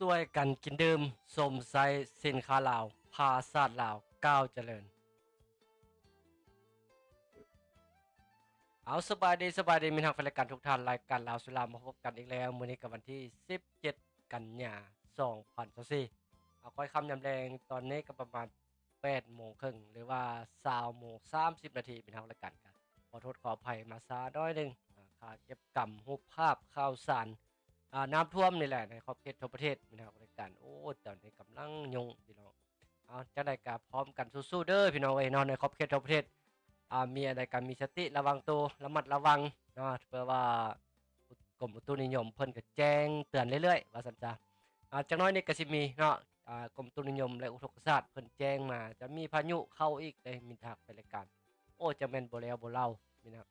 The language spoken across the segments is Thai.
ช่วยกันกินดื่มสมใส่สินค้าลาวภาษาลาวก้าวเจริญเอาสบายดีมีทางรายการทุกท่านรายการลาวสุรามมาพบกันอีกแล้วมื้อนี้กับวันที่17กันยา2024เอาค่อยคำยำแรงตอนนี้ก็ประมาณ8โมงครึ่งหรือว่า20โมง30นาทีเป็นทางรายการกันขอโทษขออภัยมาช้าน้อยหนึงค่าเก็บกำรูปภาพข่าวสารน้ำท่วมนี่แหละในขอบเขตทั่วประเทศเป็นทางรายการโอ้ตอนนี้กำลังยุ่งพี่น้องเอาจังได๋ก็พร้อมกันสู้ๆเด้อพี่น้องเอ้ยเนาะในขอบเขตทั่วประเทศ มีอะไรกันมีสติระวังตัวระมัดระวังเนาะเพื่อว่ากรมอุตุนิยมเพิ่นก็แจ้งเตือนเรื่อยๆว่าซั่นจ้ะจักหน่อยนี่ก็สิมีเนาะกรมอุตุนิยมและอุทกศาสตร์เพิ่นแจ้งมาจะมีพายุเข้าอีกเลยมีทักไปรายการโอ้จะแม่นบ่แล้วบ่เล่านี่นะครับ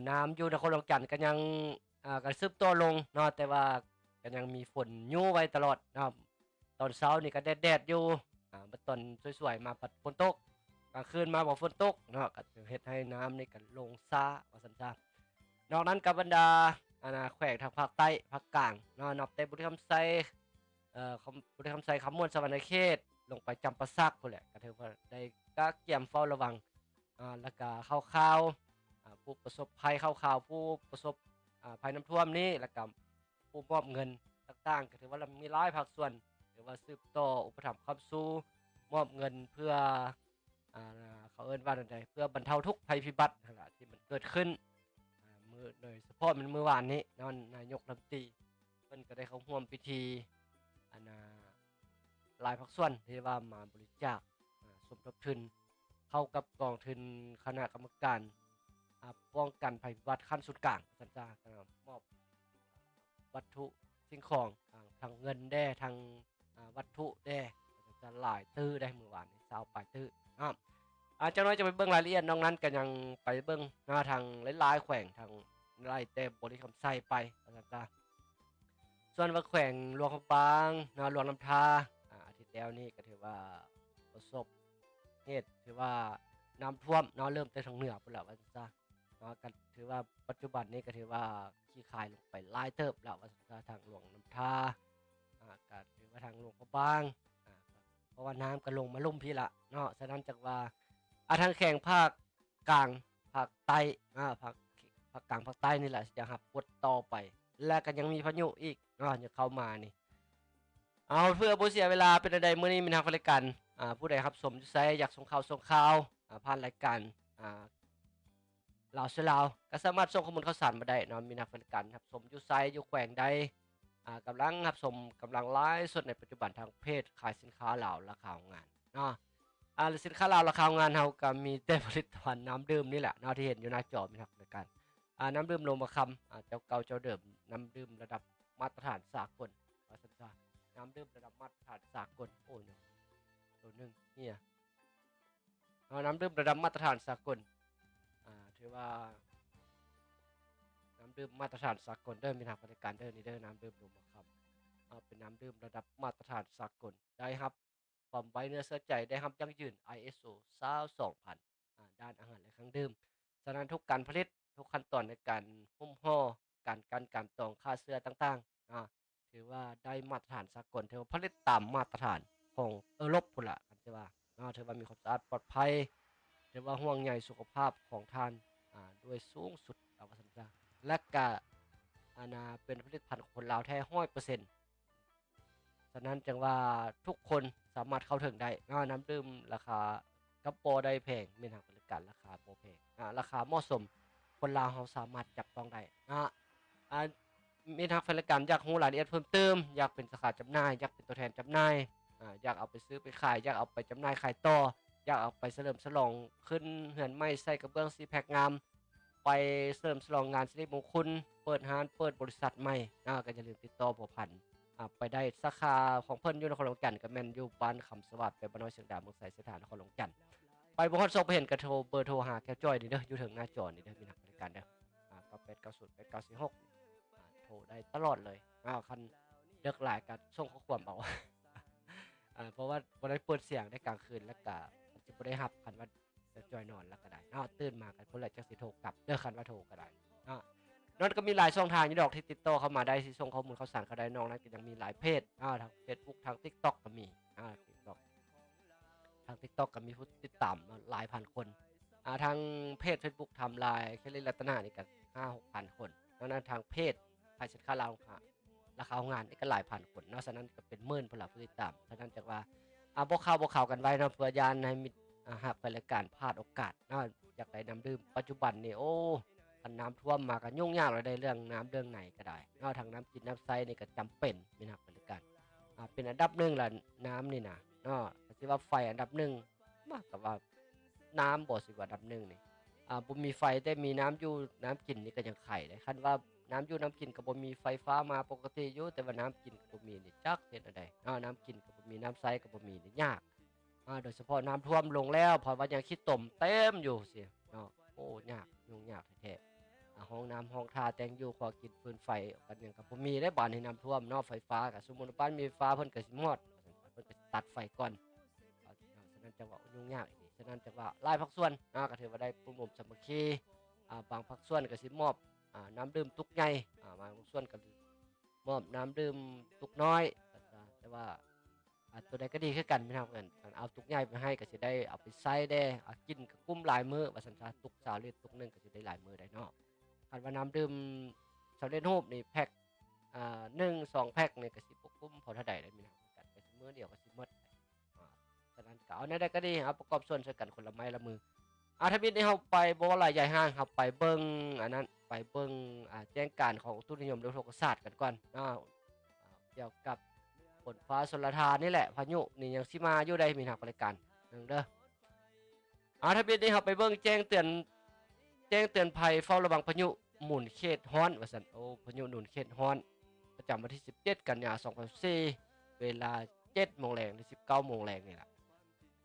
น้ำอยู่นครหลวงจันทน์ก็ยังก็ซึบตัวลงเนาะแต่ว่าก็ยังมีฝนอยู่ไว้ตลอดเนาะตอนเช้านี่ก็แดดๆอยู่บัดตอนสวยๆมาปัดฝนตก กลางคืนมาบอกฝนตกเนาะก็จะเฮ็ดให้น้ำนี่ก็ลงช้าว่าซั่นจ้ะนอกนั้นกับบรรดาแขวงทางภาคใต้ภาคกลางเนาะนับแต่บุรีรัมย์ไซบุรีรัมย์ไซคำม่วนสะวรรณเขตลงไปจำปาสักพู้นแหละก็ถือว่าได้กักเกี่ยมเฝ้าระวังแล้วก็ข่าวๆผู้ประสบภัยข่าวๆผู้ประสบภัยน้ำท่วมนี้แล้วก็ผู้มอบเงินต่างๆก็ถือว่ามีหลายภาคส่วนถือว่าสืบต่ออุปถัมภ์คำสู่มอบเงินเพื่อ อ่เขาเอิ้นว่าจั่งใดเพื่อบรรเทาทุกข์ภัยพิบัตินั่นล่ะที่มันเกิดขึ้นมื้อโดยเฉพาะมันเมื่อวานนี้เนาะนายกรัฐมนตรีเพิ่นก็ได้เข้าร่วมพิธีอันน่ะหลายภาคส่วนที่ว่ามาบริจาคสมทบทุนเข้ากับกองทุนคณะกรรมการป้องกันภัยพิบัติขั้นสุดกลางว่าซั่นจ้ะก็มอบวัตถุสิ่งของทั้งเงินแด้ทั้งวัตถุแด้ว่าซั่นจ้ะหลายตื้อได้มื้อวานนี้20ปลายตื้อเนาะ จักหน่อยจะไปเบิ่งรายละเอียดนอกนั้นก็ยังไปเบิ่งทางหลายๆแขวงทางไล่แต่บริคำไซไปว่าซั่นจ้ะส่วนว่าแขวงหลวงพระบางหลวงน้ำทาอาทิตย์แล้วนี่ก็ถือว่าประสบเหตุถือว่าน้ำท่วมเริ่มแต่ทางเหนือพุ่นแล้วว่าซั่นจ้ะก็ถือว่าปัจจุบันนี้ก็ถือว่าขี้คายลงไปหลายเติบแล้วว่าซั่นจ้ะทางหลวงน้ำทาก็ถือว่าทางหลวงพระบางอ่าเพราะว่าน้ำก็ลงมาลุ่มพี่ละเนาะฉะนั้นจักว่าทางแขวงภาคกลางภาคใต้ภาคกลางภาคใต้นี่แหละจะรับบทต่อไปและก็ยังมีพายุอีกจะเข้ามานี่เอาเพื่อบ่เสียเวลาเป็นจั่งใดมื้อนี้มีทางรายการผู้ใดรับชมอยู่ไสอยากส่งข่าวผ่านรายการอ่า ลาวลาวก็สามารถส่งข้อมูลข่าวสารมาได้เนาะมีนักบริการรับชมอยู่ไสอยู่แขวงใดกำลังรับชมกำลังไลฟ์สดในปัจจุบันทางเพจขายสินค้าลาวราคาโรงงานเนาะสินค้าลาวราคาโรงงานเฮาก็มีแต่ผลิตภัณฑ์น้ำดื่มนี่แหละเนาะที่เห็นอยู่หน้าจอมีนักบริการน้ำดื่มโลมาคำเจ้าเก่าเจ้าเดิมน้ำดื่มระดับมาตรฐานสากลว่าซั่นซะน้ำดื่มระดับมาตรฐานสากลโอ้ยตัวหนึงเนี่ยน้ำดื่มระดับมาตรฐานสากลถือว่า น้ำดื่มมาตรฐานสากลเด้อมีทางบริการเด้อนี่เด้อน้ำดื่มนมครับเป็นน้ำดื่มระดับมาตรฐานสากลได้รับความไว้เนื้อเชื่อใจได้รับยั่งยืน ISO 22000ด้านอาหารและเครื่องดื่มฉะนั้นทุกการผลิตทุกขั้นตอนในการหุ้มห่อการกันการตองค่าเสื้อต่างๆถือว่าได้มาตรฐานสากลถือว่าผลิตตามมาตรฐานของยุโรปพุ่นล่ะกันสิว่าถือว่ามีความสะอาดปลอดภัยถือว่าห่วงใยสุขภาพของท่านด้วยสูงสุดเอาว่าซั่นซะ และก็เป็นผลิตภัณฑ์ของคนลาวแท้100%ฉะนั้นจึงว่าทุกคนสามารถเข้าถึงได้น้ำดื่มราคากระบ่ได้แพงมีทางบริการราคาบ่แพงราคาเหมาะสมคนลาวเราสามารถจับต้องได้อ่ามีทางบริการอยากรู้รายละเอียดเพิ่มเติมอยากเป็นสาขาจำหน่ายอยากเป็นตัวแทนจำหน่ายอยากเอาไปซื้อไปขายอยากเอาไปจำหน่ายขายต่ออยากเอาไปเฉลิมฉลองขึ้นเรือนใหม่ใส่กระเบื้องซีแพ็กงาม ไปเสริมฉลองงานสิริมงคลเปิดร้านเปิดบริษัทใหม่ก็อย่าลืมติดต่อผัวพันไปได้สาขาของเพิ่นอยู่นครหลวงจันทน์ก็แม่นอยู่บ้านคำสวัสดิ์ไปบ้านน้อยเชียงดาเมืองไสสถานนครหลวงจันทน์ไปบ่ฮอดซอกไปเห็นก็โทรเบอร์โทรหาแก้วจ้อยนี่เด้ออยู่ถึงหน้าจอนี่เด้อมีนักบริการเด้อ98908946โทรได้ตลอดเลยคันดึกหลายก็ส่งข้อความเอาเพราะว่าบ่ได้เปิดเสียงในกลางคืนแล้วก็สิบ่ได้รับคันว่า จะจอยนอนแล้วก็ได้ตื่นมากันพุ่นแหละจักสิโทรกลับเด้อคันว่าโทรก็ได้ นั่นก็มีหลายช่องทางอยู่ดอกที่ติดต่อเข้ามาได้ที่ส่งข้อมูลข่าวสารเขาได้น้องนั้นก็ยังมีหลายเพจทาง Facebook ทาง TikTok ก็มีTikTok ทาง TikTok ก็มีผู้ติดตามหลายพันคนทางเพจ Facebook ทำลายแคลรี่รัตนานี่ก็5-6,000 คนนั้นทางเพจขายสินค้าราคาของงานนี่ก็หลายพันคนเนาะฉะนั้นก็เป็นหมื่นผู้ผู้ติดตามฉะนั้นจากว่าบ่ข่าวกันไว้เนาะเพื่อยานให้มีหากไปรายการพลาดโอกาสเนาะอยากได้น้ำดื่มปัจจุบันนี่โอ้คันน้ำท่วมมาก็ยุ่งยากเลยได้เรื่องน้ำเรื่องไหนก็ได้เนาะทางน้ำกินน้ำใช้นี่ก็จำเป็นมีนักบริการเป็นอันดับ1ล่ะน้ำนี่นะเนาะสิว่าไฟอันดับ1มากกับว่าน้ำบ่สิว่าอันดับ1นี่บ่มีไฟแต่มีน้ำอยู่น้ำกินนี่ก็ยังไข่ได้คันว่าน้ำอยู่น้ำกินก็บ่มีไฟฟ้ามาปกติอยู่แต่ว่าน้ำกินก็บ่มีนี่จักเฮ็ดอันใดน้ำกินก็บ่มีน้ำใช้ก็บ่มีนี่ยากโดยเฉพาะน้ำท่วมลงแล้วเพราะว่ายังขี้ตมเต็มอยู่เสียเนาะโอ้ยากยุ่งยากแท้ๆห้องน้ำห้องท่าแต่งอยู่ขอกินฟืนไฟกันหยังก็บ่มีได้บ้านนี้น้ำท่วมเนาะไฟฟ้าก็สมมุติบ้านมีไฟฟ้าเพิ่นก็สิมอดเพิ่นก็ตัดไฟก่อนฉะนั้นจังว่ายุ่งยากอีกฉะนั้นจังว่าหลายภาคส่วนก็ถือว่าได้ปรุงรวมสามัคคีบางภาคส่วนก็สิมอบน้ำดื่มตุกใหญ่บางส่วนก็มอบน้ำดื่มตุกน้อยแต่ว่าตัวใดก็ดีคือกันพี่น้องกันเอาตุกใหญ่ไปให้ก็สิได้เอาไปใช้ได้กินกับกุ้มหลายมื้อว่าซั่นซะตุก20ลิตรตุกนึงก็สิได้หลายมื้อได้เนาะคันว่าน้ำดื่มสำเร็จรูปนี่แพ็ค1-2แพ็คนี่ก็สิบ่คุ้มพอเท่าใดได้พี่น้องกันก็สิมื้อเดียวก็สิหมดฉะนั้นก็เอาแนวใดก็ดีประกอบส่วนช่วยกันคนละไม้ละมือถ้าบิดนี้เฮาไปบ่ว่าหลายใหญ่ห้างเฮาไปเบิ่งอันนั้นไปเบิ่งแจ้งการของอุตุนิยมโดยโหราศาสตร์กันก่อนเกี่ยวกับฝนฟ้าชลทานนี่แหละพายุนี่ยังสิมาอยู่ได้มีนักบริการนึงเด้อถ้าบิดนี้เฮาไปเบิ่งแจ้งเตือนภัยเฝ้าระวังพายุหมุนเขตร้อนว่าซั่นพายุหมุนเขตร้อนประจำวันที่17กันยายน2024เวลา 7:00 นถึง 19:00 นนี่ล่ะ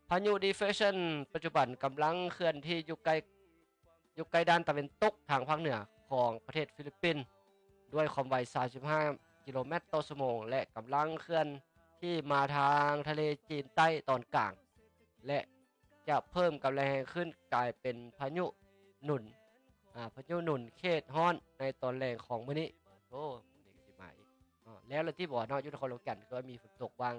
พายุดีเฟชันปัจจุบันกำลังเคลื่อนที่อยู่ใกล้ด้านตะวันตกทางภาคเหนือของประเทศฟิลิปปินส์ด้วยความไว35กิโลเมตรต่อชั่วโมงและกำลังเคลื่อนที่มาทางทะเลจีนใต้ตอนกลางและจะเพิ่มกำลังแรงขึ้นกลายเป็นพายุหนุนเขตร้อนในตอนแรกของมื้อนี้นี่สิมาอีกแล้วที่บอกเนาะอยู่นครหลวงกันก็มีฝนตกว่าง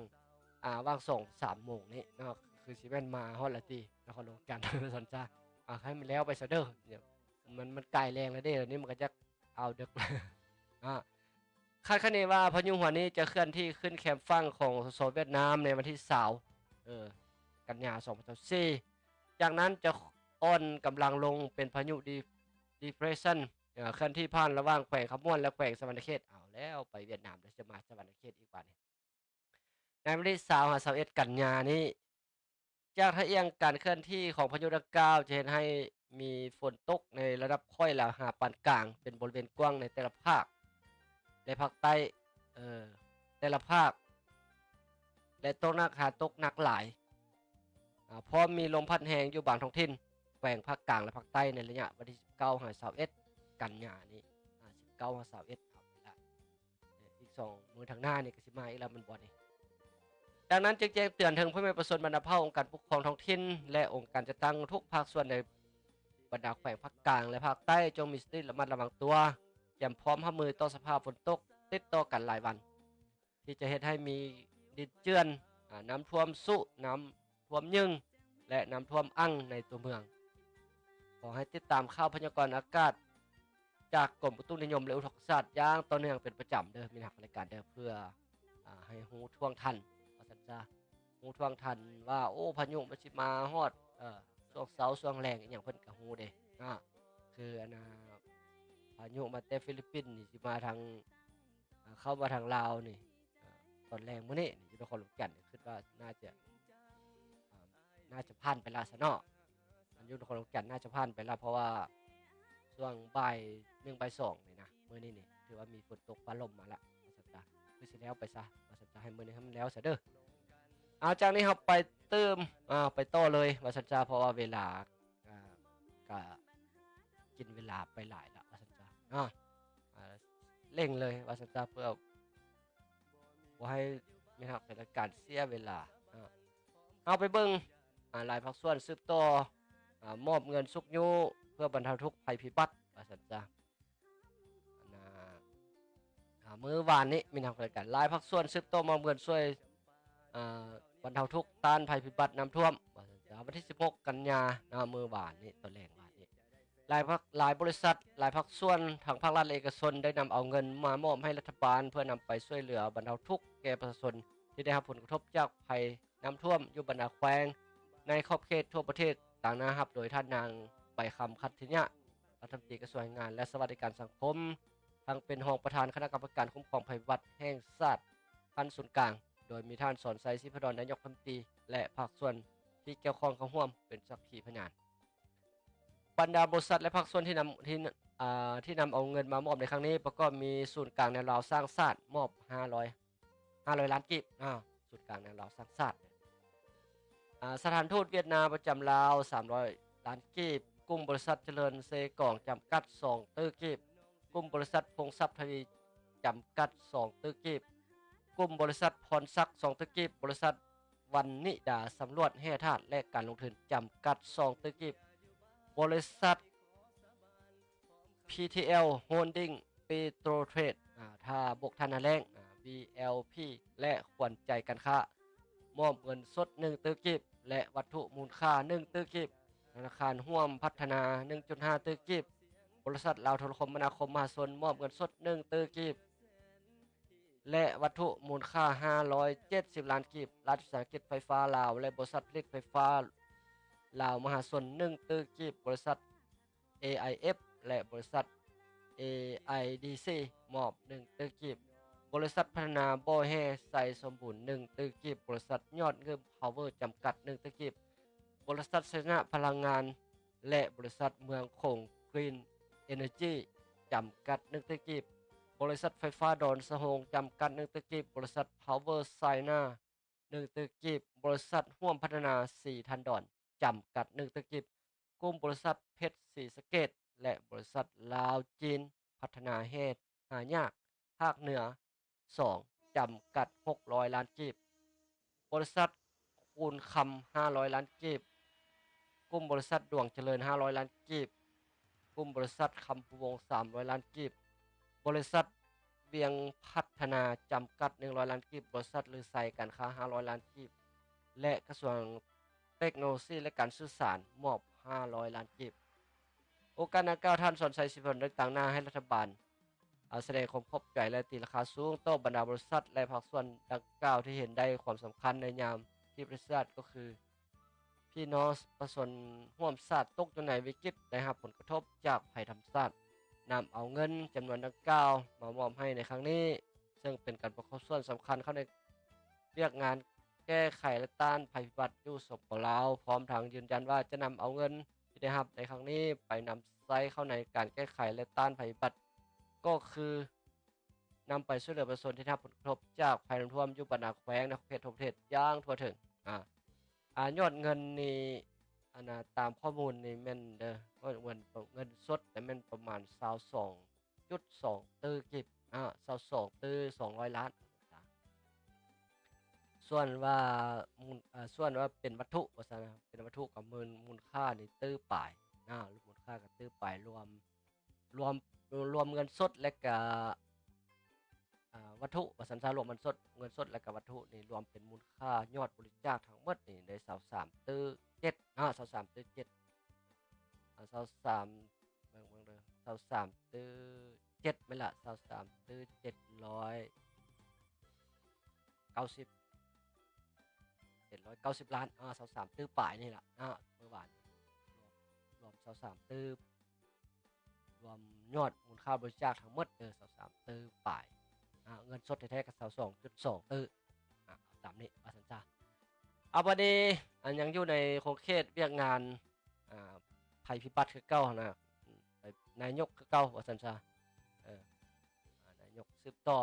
2-3 โมงนี้เนาะคือสิแม่นมาฮอดละตินครหลวงกันซั่นจ้ะให้มันแล้วไปซะเด้อเนี่ยมันใกล้แรงแล้วเด้เดี๋ยวนี้มันก็จะเอาดึกคาดคะเนว่าพายุหัวนี้จะเคลื่อนที่ขึ้นแคมป์ฝั่งของโซนเวียดนามในวันที่20กันยายน2024จากนั้นจะอ่อนกำลังลงเป็นพายุdepression เคลื่อนที่ผ่านระหว่างแขวงคำม่วนและแขวงสวรรณเขตเอาแล้วไปเวียดนามแล้วจะมาสวรรณเขตอีกบัดนี้ในวันที่20-21กันยายนนี้จากทะเอียงการเคลื่อนที่ของพายุดังกล่าวจะเห็นให้มีฝนตกในระดับค่อยและหาปานกลางเป็นบริเวณกว้างในแต่ละภาคและภาคใต้แต่ละภาคและตกหนักหลายพร้อมมีลมพัดแรงอยู่บางท้องถิ่นแขวงภาคกลางและภาคใต้ในระยะวันที่19-21กันยายนนี้19-21ครับอีก2มื้อทางหน้านี่ก็สิมาอีกแล้วมันบ่นี่ดังนั้นจึงแจ้งเตือนถึงพ่อแม่ประชาชนบรรดาเผ่าองค์การปกครองท้องถิ่นและองค์การจัดตั้งทุกภาคส่วนในบรรดาแขวงภาคกลางและภาคใต้จงมีสติระมัดระวังตัวเตรียมพร้อมรับมือต่อสภาพฝนตกติดต่อกันหลายวันที่จะเฮ็ดให้มีดินเจือนน้ำท่วมสุน้ำท่วมยึงและน้ำท่วมอั่งในตัวเมืองขอให้ติดตามข่าวพยากรณ์อากาศจากกรมอุตุนิยมและอุทกศาสตร์อย่างต่อเนื่องเป็นประจำเด้อมีนักรายการเด้อเพื่อให้ฮู้ท่วงทันฮู้ท่วงทันว่าพายุมันสิมาฮอดช่วงเสาร์ช่วงแรงอีหยังเพิ่นก็ฮู้เด้คือพายุมาแต่ฟิลิปปินส์นี่สิมาทางเข้ามาทางลาวนี่ตอนแรงมื้อนี้อยู่นครหลวงกันคิดว่าน่าจะผ่านไปแล้วซะเนาะอยู่นครหลวงกันน่าจะผ่านไปแล้วเพราะว่าช่วงบ่าย1บ่าย2นี่นะมื้อนี้นี่ถือว่ามีฝนตกฟ้าลมมาแล้วว่าซั่นจ้ะคือสิแล้วไปซะว่าซั่นจ้ะให้มื้อนี้ให้มันแล้วซะเด้อเอาจากนี้ครับไปเติมไปต่อเลยว่าซั่นจ้ะเพราะว่าเวลาก็กินเวลาไปหลายแล้วว่าซั่นจ้ะเร่งเลยว่าซั่นจ้ะเพื่อบ่ให้มีนักเป็นการเสียเวลาเอาไปเบิ่งหลายภาคส่วนสืบต่อมอบเงินสุกยุเพื่อบรรเทาทุกข์ภัยพิบัติว่าซั่นจ้ะ มื้อวานนี้มีทางรายการหลายภาคส่วนสืบโตมาเมือนช่วยอ่าบรรเทาทุกข์ต้านภัยพิบัติน้ำท่วมวันที่16กันยามื้อวานนี้ตอนแรกวานนี้หลายบริษัทหลายภาคส่วนทางภาครัฐและเอกชนได้นำเอาเงินมามอบให้รัฐบาลเพื่อนำไปช่วยเหลือบรรเทาทุกข์แก่ประชาชนที่ได้รับผลกระทบจากภัยน้ำท่วมอยู่บรรดาแขวงในขอบเขตทั่วประเทศต่างนะครับโดยท่านนางใบคำคัตติยะรัฐมนตรีกระทรวงแรงงานและสวัสดิการสังคมทั้งเป็นรองประธานคณะกรรมการคุ้มครองภัยพิบัติแห่งชาติพันศูนย์กลางโดยมีท่านสอนไซศิพดลนายกรัฐมนตรีและภาคส่วนที่เกี่ยวข้องเข้าร่วมเป็นสักขีพยานบรรดาบริษัทและภาคส่วนที่นำเอาเงินมามอบในครั้งนี้ประกอบมีศูนย์กลางแนวราวสร้างชาติมอบ500ล้านกีบศูนย์กลางแนวราวสร้างชาติสถานทูตเวียดนามประจำลาว300ล้านกีบกลุ่มบริษัทเจริญเซกองจำกัด2ตื้อกีบกลุ่มบริษัทพงทรัพย์ทวีจำกัด2ตื้อกีบกลุ่มบริษัทพรศักดิ์2ตื้อกีบบริษัทวันนิดาสำรวจแห่ธาตุและการลงทุนจำกัด2ตื้อกีบบริษัท PTL Holding Petro Trade ท่าบกธนาแรง BLP และขวัญใจการค้ามอบเงินสด1ตื้อกีบและวัตถุมูลค่า1ตื้อกีบธนาคารร่วมพัฒนา 1.5 ตื้อกีบบริษัทลาวโทรคมนาคมมหาชนมอบเงินสด1ตื้อกีบและวัตถุมูลค่า570ล้านกีบรัฐวิสาหกิจไฟฟ้าลาวและบริษัทผลิตไฟฟ้าลาวมหาชน1ตื้อกีบบริษัท AIF และบริษัท AIDC มอบ1ตื้อกีบบริษัทพัฒนาบ่อแห่ใส่สมบูรณ์1ตื้อกีบบริษัทยอดเงินพาวเวอร์จำกัด1ตื้อกีบบริษัทชนะพลังงานและบริษัทเมืองคง Green Energy จำกัด1ตื้อกีบบริษัทไฟฟ้าดอนสะโฮงจำกัด1ตื้อกีบบริษัท Power China 1ตื้อกีบบริษัทร่วมพัฒนา4ทันดอนจำกัด1ตื้อกีบกลุ่มบริษัทเพชรศรีสะเกษและบริษัทลาวจีนพัฒนาเฮดหายากภาคเหนือ2จำกัด600ล้านกีบบริษัทคูณคำ500ล้านกีบกลุ่มบริษัทดวงเจริญ500ล้านกีบกลุ่มบริษัทคำพวง300ล้านกีบบริษัทเวียงพัฒนาจำกัด100ล้านกีบบริษัทลือไซการค้า500ล้านกีบและกระทรวงเทคโนโลยีและการสื่อสารมอบ500ล้านกีบโอกาสดังกล่าวท่านสอนชัยสิพลได้ต่างหน้าให้รัฐบาลแสดงความขอบใจและตีราคาสูงต่อบรรดาบริษัทและภาคส่วนดังกล่าวที่เห็นได้ความสำคัญในยามที่ประเทศก็คือพี่น้องประชาชนร่วมชาติตกอยู่ในวิกฤตได้รับผลกระทบจากภัยธรรมชาตินำเอาเงินจำนวนดังกล่าวมามอบให้ในครั้งนี้ซึ่งเป็นการประกอบส่วนสำคัญเข้าในเรียกงานแก้ไขและต้านภัยพิบัติอยู่สปปลาวพร้อมทั้งยืนยันว่าจะนำเอาเงินที่ได้รับในครั้งนี้ไปนำใช้เข้าในการแก้ไขและต้านภัยพิบัติก็คือนำไปช่วยเหลือประชาชนที่ได้รับผลกระทบจากภัยน้ำท่วมอยู่บรรดาแขวงในเขตทั่วประเทศอย่างทั่วถึงยอดเงินนี่ตามข้อมูลนี่แม่นเด้อเงินสดแต่แม่นประมาณ22.2ตื้อกิบ22ตื้อ200ล้านส่วนว่าเป็นวัตถุว่าซั่นนะเป็นวัตถุกับมูลค่านี่ตื้อปลายมูลค่ากับตื้อปลายรวมรวมเงินสดและก็วัตถุว่าซั่นซะรวมเงินสดและก็วัตถุนี่รวมเป็นมูลค่ายอดบริจาคทั้งหมดนี่ได้23ตื้อ723ตื้อ723เบิ่งเด้อ23ตื้อ7แม่นล่ะ23ตื้อ790ล้าน23ตื้อปลายนี่ล่ะเมื่อวานรวม23ตื้อรวมยอดมูลค่าบริจาคทั้งหมด23ตื้อปลายเงินสดแท้ๆก็22.2ตื้อตามนี้ว่าซั่นซะบัดนี้ยังอยู่ในโครงเขตเวียกงานภัยพิบัติคือเก่าหั่นน่ะนายกคือเก่าว่าซั่นซะนายกสืบต่อ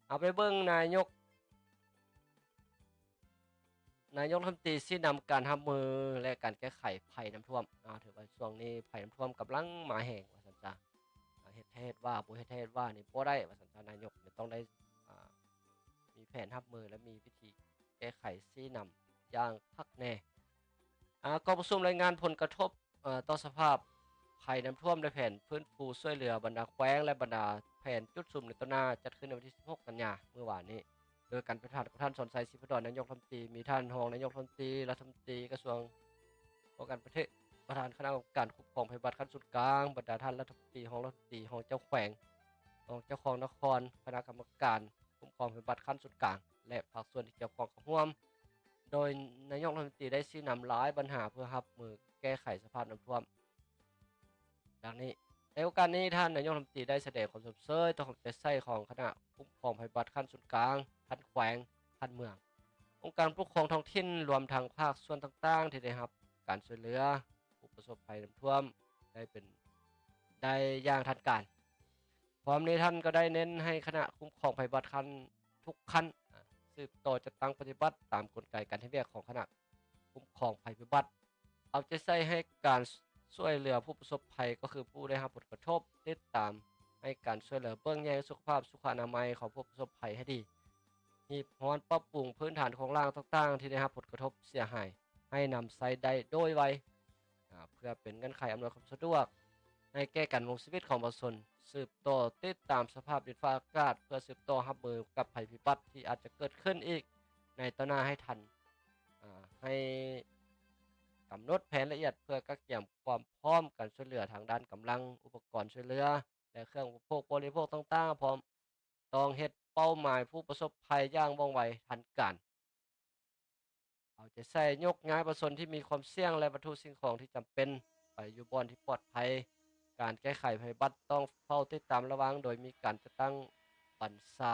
เอาไปเบิ่งนายกรัฐมนตรีสินำการรับมือและการแก้ไขภัยน้ำท่วมถือว่าช่วงนี้ภัยน้ำท่วมกำลังมาแรงว่าซั่นซะเฮ็ดว่าบ่เฮ็ดว่านี่บ่ได้ว่าซั่นซะนายกนี่ต้องได้มีแผนรับมือและมีวิธีแก้ไขชี้นำอย่างคักแน่กองประชุมรายงานผลกระทบต่อสภาพ ภัยน้ำท่วมและแผนฟื้นฟูช่วยเหลือบรรดาแขวงและบรรดาแผนจุดซุ่มในต้นหน้าจัดขึ้นในวันที่ 16 กันยายนเมื่อวานนี้โดยการประธานของท่านสอนชัยศรีพดลนายกรัฐมนตรีมีท่านรองนายกรัฐมนตรีรัฐมนตรีกระทรวงป้องกันประเทศประธานคณะกรรมการคุ้มครองภัยพิบัติขั้นสุดกลางบรรดาท่านรัฐมนตรีรองรัฐมนตรีรองเจ้าแขวงรองเจ้าของนครคณะกรรมการคุ้มครองภัยพิบัติขั้นสุดกลางและภาคส่วนที่เกี่ยวข้องเข้าร่วมโดยนายกรัฐมนตรีได้ชี้นำหลายปัญหาเพื่อรับมือแก้ไขสภาพน้ำท่วมดังนี้ในโอกาสนี้ท่านนายกรัฐมนตรีได้แสดงความสนใจต่อความใจใส่ของคณะคุ้มครองภัยพิบัติขั้นสุดกลางขั้นแขวงขั้นเมืององค์การปกครองท้องถิ่นรวมทั้งภาคส่วนต่างๆที่ได้รับการช่วยเหลือผู้ประสบภัยน้ำท่วมได้อย่างทันการพร้อมนี้ท่านก็ได้เน้นให้คณะคุ้มครองภัยพิบัติขั้นทุกขั้นสืบต่อจัดตั้งปฏิบัติตามกลไกการทำงานของคณะคุ้มครองภัยพิบัติเอาใจใส่ให้การช่วยเหลือผู้ประสบภัยก็คือผู้ได้รับผลกระทบติดตามให้การช่วยเหลือเบื้องแยงสุขภาพสุขอนามัยของผู้ประสบภัยให้ดีมีพรปรับปรุงพื้นฐานของร่างต่างๆที่ได้รับผลกระทบเสียหายให้นำใช้ได้โดยไวเพื่อเป็นเงื่อนไขอำนวยความสะดวกในแก้การดำรงชีวิตของประชาชนสืบต่อติดตามสภาพดินฟ้าอากาศเพื่อสืบต่อรับมือกับภัยพิบัติที่อาจจะเกิดขึ้นอีกในต่อหน้าให้ทันให้กำหนดแผนละเอียดเพื่อกักเก็บความพร้อมการช่วยเหลือทางด้านกำลังอุปกรณ์ช่วยเหลือและเครื่องอุปโภคบริโภคต่างๆพร้อมต้องเฮ็ดเป้าหมายผู้ประสบภัยอย่างว่องไวทันการเอาใจใส่ยกย้ายประชาชนที่มีความเสี่ยงและวัตถุสิ่งของที่จำเป็นไปอยู่บ่อนที่ปลอดภัยการแก้ไขภัยพิบัติต้องเฝ้าติดตามระวังโดยมีการจัดตั้งบัญชา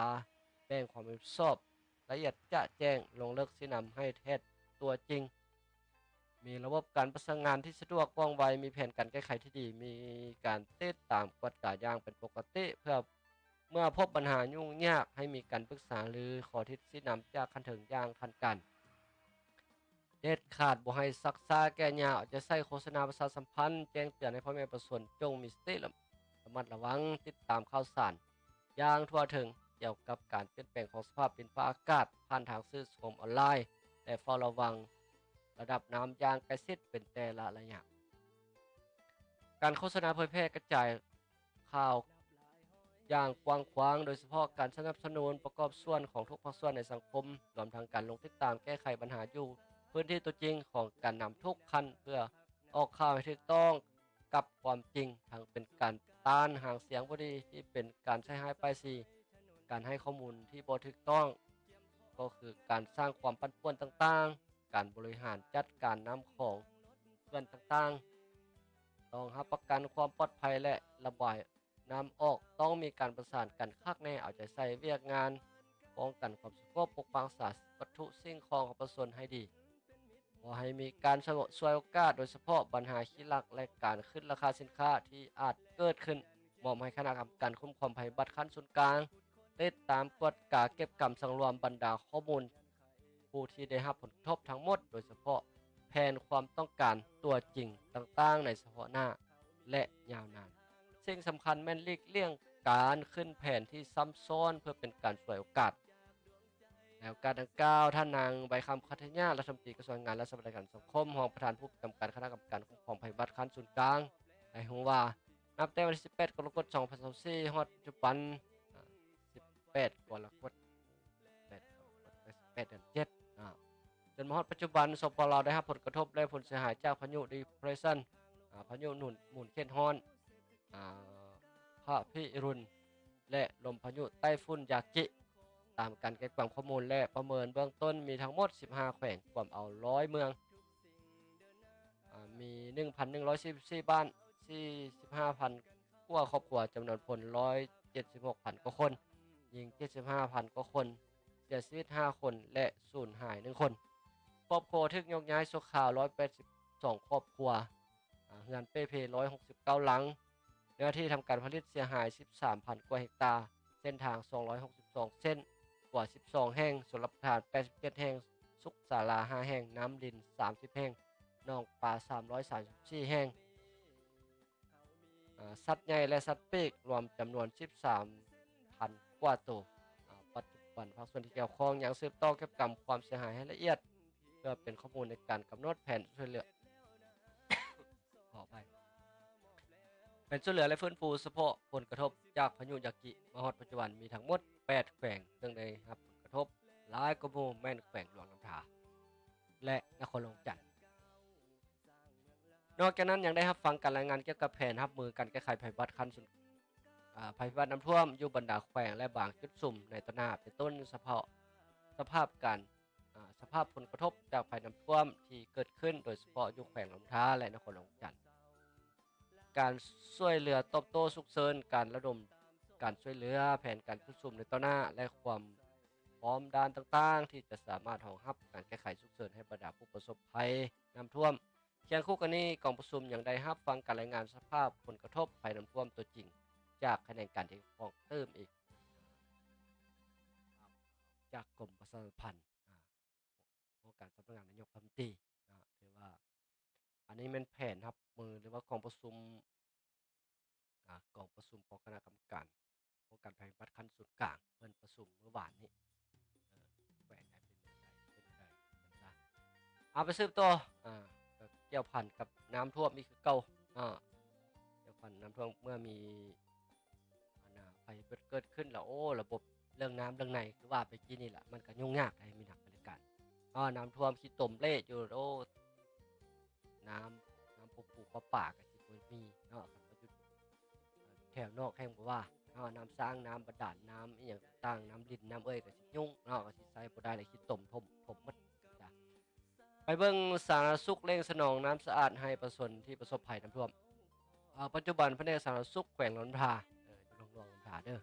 แบ่งความรับผิดชอบละเอียดจะแจ้งลงเลิกชี้นำให้แทษตัวจริงมีระบบการประสานงานที่สะดวกว่องไวมีแผนการแก้ไขที่ดีมีการติดตามกวดกาอย่างเป็นปกติเพื่อเมื่อพบปัญหายุ่งยากให้มีการปรึกษาหรือขอทิศชี้นำจากขั้นถึงอย่างทันการเด็ดขาดบ่ให้ซักซ้าแก้ยากจะใช้โฆษณาประชาสัมพันธ์แจ้งเตือนให้พ่อแม่ประชาชนจงมีสติระมัดระวังติดตามข่าวสารอย่างทั่วถึงเกี่ยวกับการเปลี่ยนแปลงของสภาพดินฟ้าอากาศผ่านทางสื่อสังคมออนไลน์และเฝ้าระวังระดับน้ำอย่างใกล้ชิดเป็นแต่ละระยะการโฆษณาเผยแพร่กระจายข่าวอย่างกว้างขวางโดยเฉพาะการสนับสนุนประกอบส่วนของทุกภาคส่วนในสังคมรวมทั้งการลงติดตามแก้ไขปัญหาอยู่พื้นที่ตัวจริงของการนำทุกขั้นเพื่อออกข่าวให้ถูกต้องกับความจริงทั้งเป็นการต้านห่างเสียงบ่ดีที่เป็นการใช้หายป้ายสีการให้ข้อมูลที่บ่ถูกต้องก็คือการสร้างความปั่นป่วนต่างๆการบริหารจัดการน้ำของส่วนต่างๆต้องรับประกันความปลอดภัยและระบายน้ำออกต้องมีการประสานกันคักแน่เอาใจใส่เวียกงานป้องกันความสงบปกปักษาวัตถุสิ่งของของประชาชนให้ดีขอให้มีการสงบช่วยโอกาสโดยเฉพาะปัญหาขี้ลักและการขึ้นราคาสินค้าที่อาจเกิดขึ้นมอบให้คณะกรรมการคุ้มครองภัยพิบัติขั้นส่วนกลางติดตามกวดกาเก็บกำสังรวมบรรดาข้อมูลผู้ที่ได้รับผลกระทบทั้งหมดโดยเฉพาะแผนความต้องการตัวจริงต่างๆในเฉพาะหน้าและยาวนานสิ่งสำคัญแม่นหลีกเลี่ยงการขึ้นแผนที่ซ้ำซ้อนเพื่อเป็นการฉวยโอกาสแล้วการดังกล่าวท่านนางใบคำคัทยารัฐมนตรีกระทรวงงานและสวัสดิการสังคมรองประธานผู้กำกับคณะกรรมการคุ้มครองภัยพิบัติขั้นส่วนกลางได้ฮู้ว่านับแต่วันที่18กรกฎาคม2024ฮอดปัจจุบัน18กรกฎาคม18เดือน7จนมาฮอดปัจจุบันสปลาวได้รับผลกระทบและผลเสียหายจากพายุ Depression พายุหมุนเขตร้อนพระพิรุณและลมพายุไต้ฝุ่นยากิตามการเก็บข้อมูลและประเมินเบื้องต้นมีทั้งหมด15แขวงรวมเอา100เมืองมี 1,144 บ้าน 45,000 กว่าครอบครัวจำนวนคน 176,000 กว่าคนยิง 75,000 กว่าคนเสียชีวิต5คนและสูญหาย1คนครอบครัวถูกยกย้ายชั่วคราว182ครอบครัวเรือนเป้เพ169หลังเนื้อที่ทำการผลิตเสียหาย 13,000 กว่าเฮกตาร์เส้นทาง262เส้นกว่า12แห่งสวนรับประทาน87แห่งสุขศาลา5แห่งน้ำดิน30แห่งหนองปลา334แห่งสัตว์ใหญ่และสัตว์ปีกรวมจำนวน 13,000 กว่าตัวปัจจุบันภาคส่วนที่เกี่ยวข้องยังสืบต่อเก็บกำความเสียหายให้ละเอียดเพื่อเป็นข้อมูลในการกำหนดแผนช่วยเหลือ ขอไป เป็นช่วยเหลือและฟื้นฟูเฉพาะผลกระทบจากพายุยากิมาฮอดปัจจุบันมีทั้งหมด8แขวงซึ่งได้รับผลกระทบหลายกว่าหมู่แม่นแขวงหลวงน้ำทาและนครหลวงจันทน์นอกจากนั้นยังได้รับฟังการรายงานเกี่ยวกับแผนรับมือการแก้ไขภัยพิบัติขั้นสุดภัยพิบัติน้ำท่วมอยู่บรรดาแขวงและบางจุดสุ่มในต้นหน้าเป็นต้นสภาพการสภาพผลกระทบจากภัยน้ำท่วมที่เกิดขึ้นโดยเฉพาะอยู่แขวงหลวงทาและนครหลวงจันทน์การช่วยเหลือตอบโต้ฉุกเฉินการระดมการช่วยเหลือแผนการชุดสุ่มในต้นหน้าและความพร้อมด้านต่างๆที่จะสามารถรองรับการแก้ไขฉุกเฉินให้บรรดาผู้ประสบภัยน้ำท่วมเคียงคู่กันนี้กองประชุมยังได้รับฟังการรายงานสภาพผลกระทบภัยน้ำท่วมตัวจริงจากแขนงการที่เพิ่มเติมอีกจากกรมประชาสัมพันธ์ของการสำนักงานนายกรัฐมนตรีถือว่าอันนี้เป็นแผนรับมือหรือว่ากองประชุมกองประชุมของคณะกรรมการป้องกันภัยพิบัติขั้นสุดกลางเพิ่นประชุมเมื่อวานนี้แขวงไหนเป็นอย่างไรเป็นซะเอาไปสืบต่อก็เกี่ยวพันกับน้ำท่วมอีกคือเก่าเกี่ยวพันน้ำท่วมเมื่อมีภัยเกิดขึ้นแล้วโอ้ระบบเรื่องน้ำเรื่องไหนคือว่าไปกี้นี่แหละมันก็ยุ่งยากให้มีนักบริการน้ำท่วมขี้ตมเละอยู่โอ้น้ำปูป่าก็สิบ่มีคันว่าอยู่แถวนอกแห่งบ่ว่าน้ำสร้างน้ำบาดาลน้ำอีหยังต่างๆน้ำลิ้นน้ำก็สิยุ่งก็สิใช้บ่ได้เลยขี้ตมถมหมดจ้ะไปเบิ่งสาธารณสุขเร่งสนองน้ำสะอาดให้ประชาชนที่ประสบภัยน้ำท่วมปัจจุบันแผนกสาธารณสุขแขวงหลวงทาอยู่หลวงทาเด้อ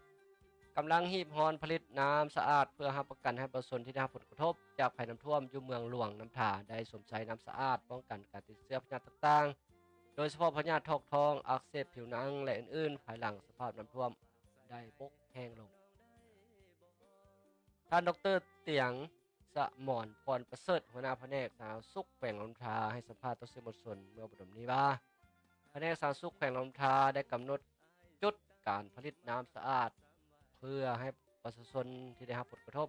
กำลังหีบฮอนผลิตน้ำสะอาดเพื่อรับประกันให้ประชาชนที่ได้รับผลกระทบจากภัยน้ำท่วมอยู่เมืองหลวงน้ำทาได้สวมใช้น้ำสะอาดป้องกันการติดเชื้อพยาธิต่างๆโดยเฉพาะพยาธิทอกทองอักเสบผิวหนังและอื่นๆภายหลังสภาพน้ำท่วมได้บกแห้งลงท่านดรเตียงสมรพรประเสริฐหัวหน้าแผนกสาธารณสุขแขวงหลวงทาให้สัมภาษณ์ต่อสื่อมวลชนเมื่อบ่ดลนี้ว่าแผนกสาธารณสุขแขวงหลวงทาได้กำหนดจุดการผลิตน้ำสะอาดเพื่อให้ประชาชนที่ได้รับผลกระทบ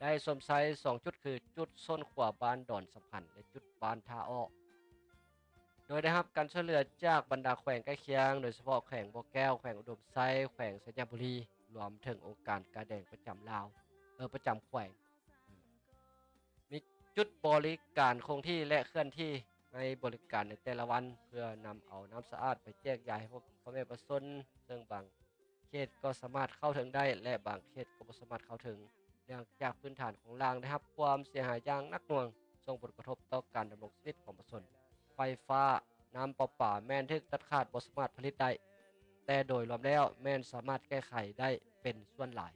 ได้สวมใช้2จุดคือจุดส้นขวาบ้านดอนสัมพันธ์และจุดบ้านท่าอ้อโดยได้รับการช่วยเหลือจากบรรดาแขวงใกล้เคียงโดยเฉพาะแขวงบ่อแก้วแขวงอุดมไซแขวงสัญญาบุรีรวมถึงองค์การกาแดงประจำลาวประจำแขวงมีจุดบริการคงที่และเคลื่อนที่ในบริการในแต่ละวันเพื่อนำเอาน้ำสะอาดไปแจกจ่ายให้พ่อแม่ประชาชนซึ่งบางเขตก็สามารถเข้าถึงได้และบางเขตก็บ่สามารถเข้าถึงเนื่องจากพื้นฐานของรางได้รับความเสียหายอย่างหนักหน่วงส่งผลกระทบต่อการดำรงชีวิตของประชาชนไฟฟ้าน้ำประปาแม้นถึกตัดขาดบ่สามารถผลิตได้แต่โดยรวมแล้วแม่นสามารถแก้ไขได้เป็นส่วนหลาย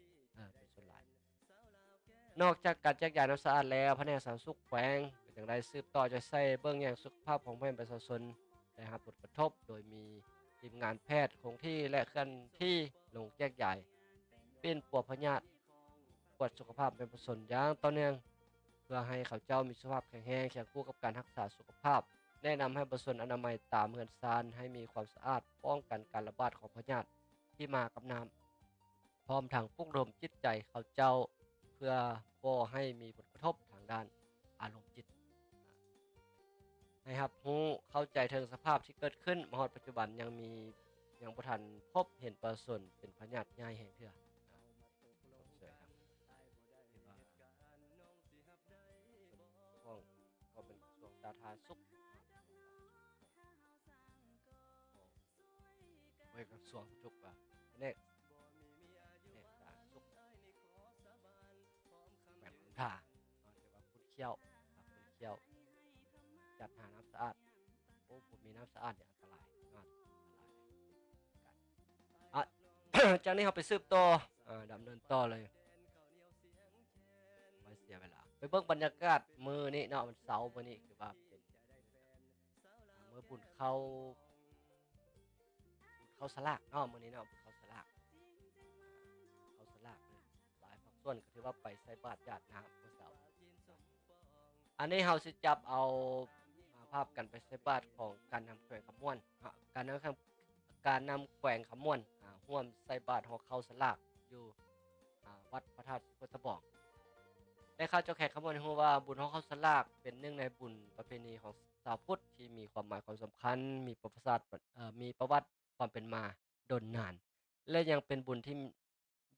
นอกจากการแจกจ่ายน้ำสะอาดแล้วแผนกสาธารณสุขแขวงก็ยังได้สืบต่อจะใส่เบิ่งแย่งสุขภาพของพ่อแม่ประชาชนได้รับผลกระทบโดยมีทีมงานแพทย์คงที่และเคลื่อนที่ลงแจกจ่ายเป็นปัวพยาธิตรวจสุขภาพเป็นประชาชนอย่างต่อเนื่องเพื่อให้เขาเจ้ามีสุขภาพแข็งแรงเคียงคู่กับการรักษาสุขภาพแนะนำให้ประชาชนอนามัยตามเรือนซานให้มีความสะอาดป้องกันการระบาดของพยาธิที่มากับน้ำพร้อมทั้งปลุกระดมจิตใจเขาเจ้าเพื่อบ่ให้มีผลกระทบทางด้านอารมณ์จิตให้รับรู้เข้าใจถึงสภาพที่เกิดขึ้นมาฮอดปัจจุบันยังบ่ทันพบเห็นประชาชนเป็นพยาธิใหญ่แห่งเทื่อสวยครับที่ว่าช่วงก็เป็นช่วงสาธารณสุขไว้กระทรวงทุกว่าแผนกสาธารณสุขแบบของท่าที่ว่าคุณเขี้ยวคุณเขี้ยวจัดหาน้ำสะอาดโอ้ผมมีน้ำสะอาดเนี่ยอันตรายอ่ะ จากนี้เราไปสืบต่อดำเนินต่อเลยไม่เสียเวลาไปเบิ่งบรรยากาศมื้อนี้เนาะมันเสาร์มื้อนี้คือว่าเป็นมื้อบุญเข้าสลากเนาะมื้อนี้เนาะบุญเข้าสลากเข้าสลากเลยหลายภาคส่วนก็ถือว่าไปใส่บาตรญาติน้ำมื้อเสาร์อันนี้เราสิจับเอาภาพกันไปใส่บาตรของการนำแขวงขมวนการนำแขวงขมวนร่วมใส่บาตรของเข้าสลากอยู่วัดพระธาตุพุทธบอกได้ข้าเจ้าแขกขมวนฮู้ว่าบุญของเข้าสลากเป็นหนึ่งในบุญประเพณีของชาวพุทธที่มีความหมายความสำคัญมีประวัติ ความเป็นมาดนนาน และยังเป็นบุญที่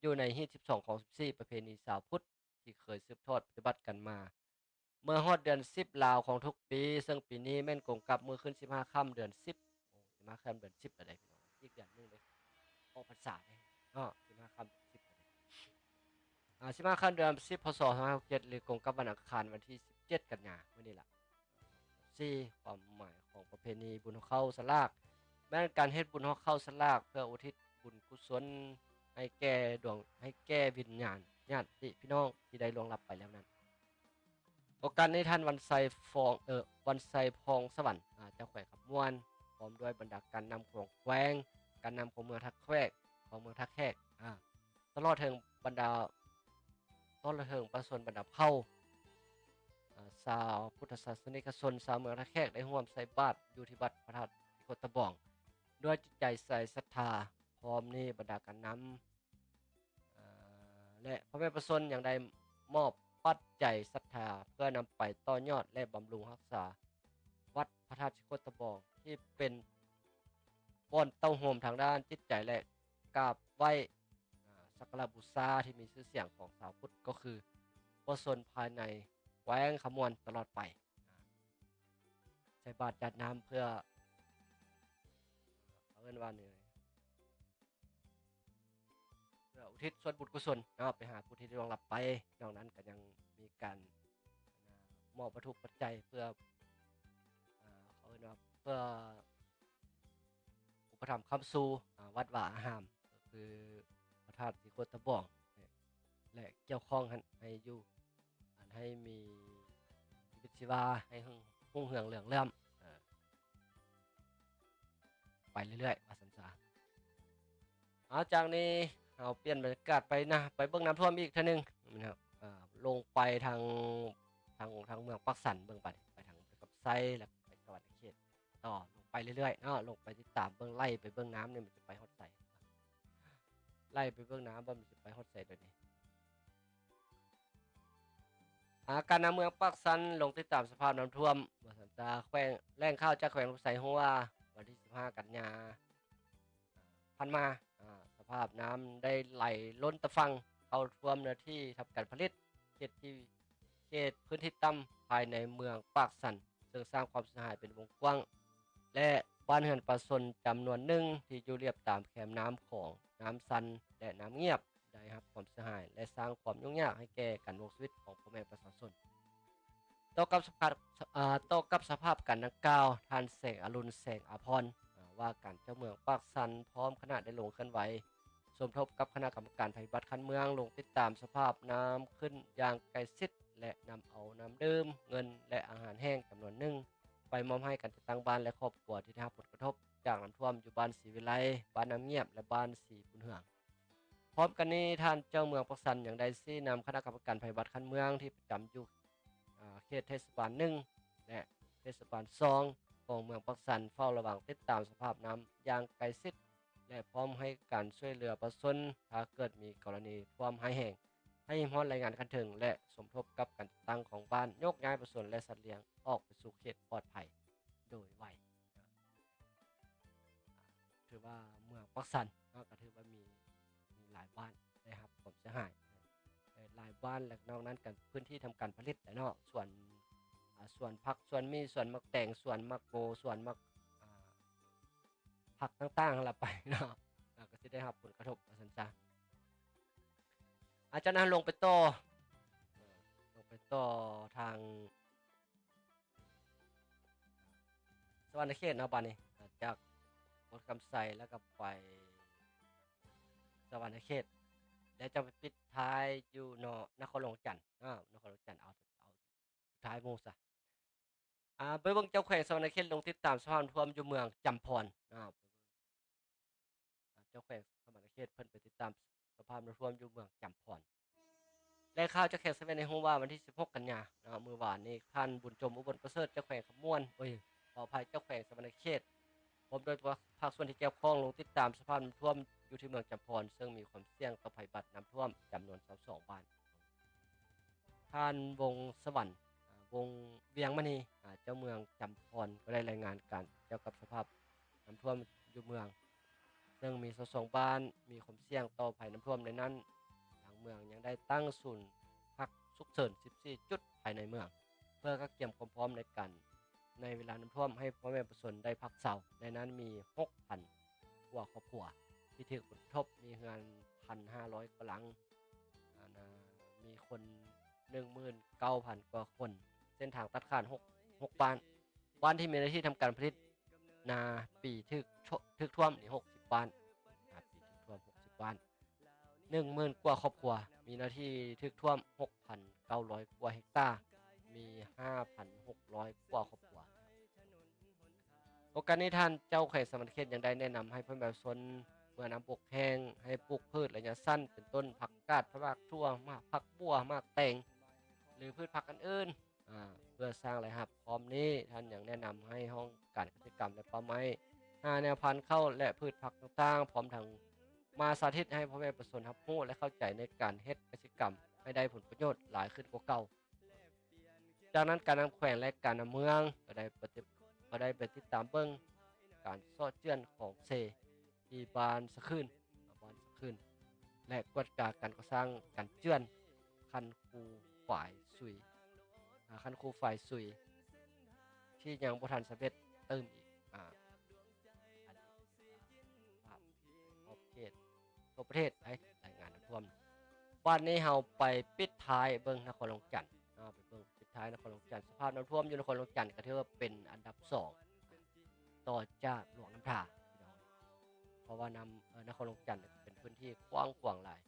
อยู่ในฮีต12ของ14ประเพณีชาวพุทธที่เคยสืบทอดปฏิบัติกันมาเมื่อฮอดเดือน10ลาวของทุกปีซึ่งปีนี้แม่นกงกับมือขึ้น15ค่ำเดือน10โอ้15ค่ำเดือน10แล้วได้พี่น้องอีกเดือนหนึงเลยออกพรรษาเลยอ้อ15ค่ำเดือน10แล้วได้15ค่ำเดือน10พศ2567หรือกงกับวันอังคารวันที่17กันยายนมื้อนี้ล่ะ4ความหมายของประเพณีบุญเข้าสลากแม่นการเฮ็ดบุญเข้าสลากเพื่ออุทิศบุญกุศลให้แก่วิญญาณญาติพี่น้องที่ได้ล่วงลับไปแล้วนั้นโอกาสในท่านวันไซพองสวรรค์เจ้าแขวงขับม่วนพร้อมด้วยบรรดาการนำของแขวงการนำของเมืองทักแขวกของเมืองทักแขกตลอดถึงบรรดาต้นระเทิงประชาชนบรรดาเผ่าชาวพุทธศาสนิกชนชาวเมืองทักแขกได้ร่วมใส่บาตรอยู่ที่วัดพระธาตุโคตะบองด้วยจิตใจใส่ศรัทธาพร้อมนี้บรรดาการนำและพระแม่ประชาชนอย่างใดมอบปัจจัยศรัทธาเพื่อนำไปต่อยอดและบำรุงรักษาวัดพระธาตุโคตะบองที่เป็นบ่อนเต้าโฮมทางด้านจิตใจและกราบไหว้สักการะบูชาที่มีชื่อเสียงของชาวพุทธก็คือประชาชนภายในแขวงขมวนตลอดไปใส่บาตรจัดน้ำเพื่อเอาเงินว่าเหนื่อยเพื่ออุทิศส่วนบุญกุศลไปหาผู้ที่ได้ล่วงลับไปนอกนั้นก็ยังมีการมอบวัตถุปัจจัยเพื่อเขาเรียกว่าเพื่ออุปถัมภ์ค้ำสู่วัดว่าอารามก็คือพระธาตุศรีโคตะบองและเกี่ยวข้องให้อยู่ให้มีชีวิตชีวาให้รุ่งเรืองเหลืองเลื่อมไปเรื่อยๆว่าสันซาจากนี้เราเปลี่ยนบรรยากาศไปนะไปเบื้องน้ำท่วมอีกท่านึงนะครับลงไปทางเมืองปักสันเบื้องไปทางกับไซแล้วไปสวรรค์เขตต่อลงไปเรื่อยๆลงไปติดตามเบื้องไล่ไปเบื้องน้ำเนี่ยมันจะไปฮอดใสไล่ไปเบื้องน้ำว่ามันจะไปฮอดใสโดยนี้การนำเมืองปักสันลงติดตามสภาพน้ำท่วมเมื่อสันตาแขวงแรงข้าวจากแขวงลูกไสหัววันที่15กันยาพันมาสภาพน้ำได้ไหลล้นตะฟังเข้าท่วมเนื้อที่ทำการผลิตเขตพื้นที่ต่ำภายในเมืองปากสันซึ่งสร้างความเสียหายเป็นวงกว้างและบ้านเรือนประชาชนจำนวนหนึ่งที่อยู่เรียบตามแคมน้ำของน้ำซันและน้ำเงียบได้รับความเสียหายและสร้างความยุ่งยากให้แก่การดำรงชีวิตของพ่อแม่ประชาชนต่อกับสภาพการดังกล่าวท่านแสงอรุณแสงอภรณ์ว่าการเจ้าเมืองปากสันพร้อมคณะได้ลงเคลื่อนไหวสมทบกับคณะกรรมการภัยพิบัติคันเมืองลงติดตามสภาพน้ำขึ้นอย่างใกล้ชิดและนำเอาน้ำดื่มเงินและอาหารแห้งจำนวนหนึ่งไปมอบให้กันติดตั้งบ้านและครอบครัวที่ได้รับผลกระทบจากน้ำท่วมอยู่บ้านศรีวิไลบ้านน้ำเงียบและบ้านศรีบุญเฮืองพร้อมกันนี้ท่านเจ้าเมืองปักสันอย่างใดซี่นำคณะกรรมการภัยพิบัติคันเมืองที่ประจำอยู่เขตเทศบาล1และเทศบาล2ของเมืองปักสันเฝ้าระวังติดตามสภาพน้ำอย่างใกล้ชิดและพร้อมให้การช่วยเหลือประชาชนถ้าเกิดมีกรณีท่วมหายแห้งให้ฮอดรายงานคันถึงและสมทบกับการติดตั้งของบ้านยกย้ายประชาชนและสัตว์เลี้ยงออกไปสู่เขตปลอดภัยโดยไวถือว่าเมืองปักสันก็ถือว่ามีหลายบ้านนะครับผมเสียหายหลายบ้านและนอกนั้นกันพื้นที่ทำการผลิตแต่เนาะส่วนผักส่วนมีส่วนมักแต่งส่วนมักโกส่วนมักผักต่างๆละไปเนาะก็จะได้รับผลกระทบสันซะอาจารย์นั้นลงไปต่อทางสวรรค์เขตเนาะบ้านนี้จากบทคำใส่แล้วก็ไปสวรรค์เขตแล้วจะไปปิดท้ายอยู่นครหลวงจันทน์นครหลวงจันทน์เอาท้ายหมู่ซะไปเบิ่งเจ้าแขวงสวรรค์เขตลงติดตามสภาพน้ำท่วมอยู่เมืองจำพรเจ้าแขวงสวรรค์เขตเพิ่นไปติดตามสภาพน้ำท่วมอยู่เมืองจำพรและข่าวเจ้าแขวงในฮู้ว่าวันที่16กันยายนมื้อวานนี้ท่านบุญจมอุบลประเสริฐเจ้าแขวงขมวนขออภัยเจ้าแขวงสวรรค์เขตผมโดยภาคส่วนที่เกี่ยวข้องลงติดตามสภาพน้ำท่วมอยู่ที่เมืองจำพรซึ่งมีความเสี่ยงต่อภัยพิบัติน้ำท่วมจำนวน22บ้านท่านวงสวรรค์วงเวียงมณีเจ้าเมืองจำพรก็ได้รายงานการเกี่ยวกับสภาพน้ำท่วมอยู่เมือง ซึ่งมี22บ้านมีความเสี่ยงต่อภัยน้ำท่วมในนั้นทางเมืองยังได้ตั้งศูนย์พักฉุกเฉิน14จุดภายในเมืองเพื่อเตรียมความพร้อมในการในเวลาน้ำท่วมให้พ่อแม่ประชาชนได้พักเศร้าในนั้นมี 6,000 กว่าครอบครัวที่ถูกผลกระทบมีเรือน 1,500 กว่าหลังมีคน 19,000 กว่าคนเส้นทางตัดขาด6บ้านที่มีหน้าที่ทำการผลิตนาปีถึกท่วมนี่60บ้านปีถึกท่วม60บ้าน 10,000 กว่าครอบครัวมีหน้าที่ถึกท่วม 6,900 กว่าเฮกตาร์มี 5,600 กว่าครอบครัวโอกาสนี้ท่านเจ้าเขตสมณเขตยังได้แนะนำให้พ่อแม่ประชาชนเมื่อน้ำปกแห้งให้ปลูกพืชระยะสั้นเป็นต้นผักกาดผักทั่วมากผักบัวมากแตงหรือพืชผักอื่นเพื่อสร้างรายรับพร้อมนี้ท่านยังแนะนำให้ห้องการเกษตรกรรมและป่าไม้หาแนวพันธุ์เข้าและพืชผักต่างๆพร้อมทั้งมาสาธิตให้พ่อแม่ประชาชนรับรู้และเข้าใจในการเฮ็ดเกษตรกรรมให้ได้ผลประโยชน์หลายขึ้นกว่าเก่าจากนั้นการนำแขวงและการนำเมืองก็ได้ไปติดตามเบิ่งการซ่อเจือนของเซที่บ้านสะคืนและกวดกาการก่อสร้างการเจือนคันคูฝ่ายสุยที่ยังบ่ทันสำเร็จเติมอีกอันนี้ภาพขอบเขตทั่วประเทศรายงานน้ำท่วมวันนี้เราไปปิดท้ายเบิ่งนครหลวงจันทน์ไปเบิ่งปิดท้ายนครหลวงจันทน์สภาพน้ำท่วมอยู่นครหลวงจันทน์ก็ถือว่าเป็นอันดับ2ต่อจากหลวงน้ำทาเพราะว่านครหลวงจันทน์เป็นพื้นที่กว้างหลาย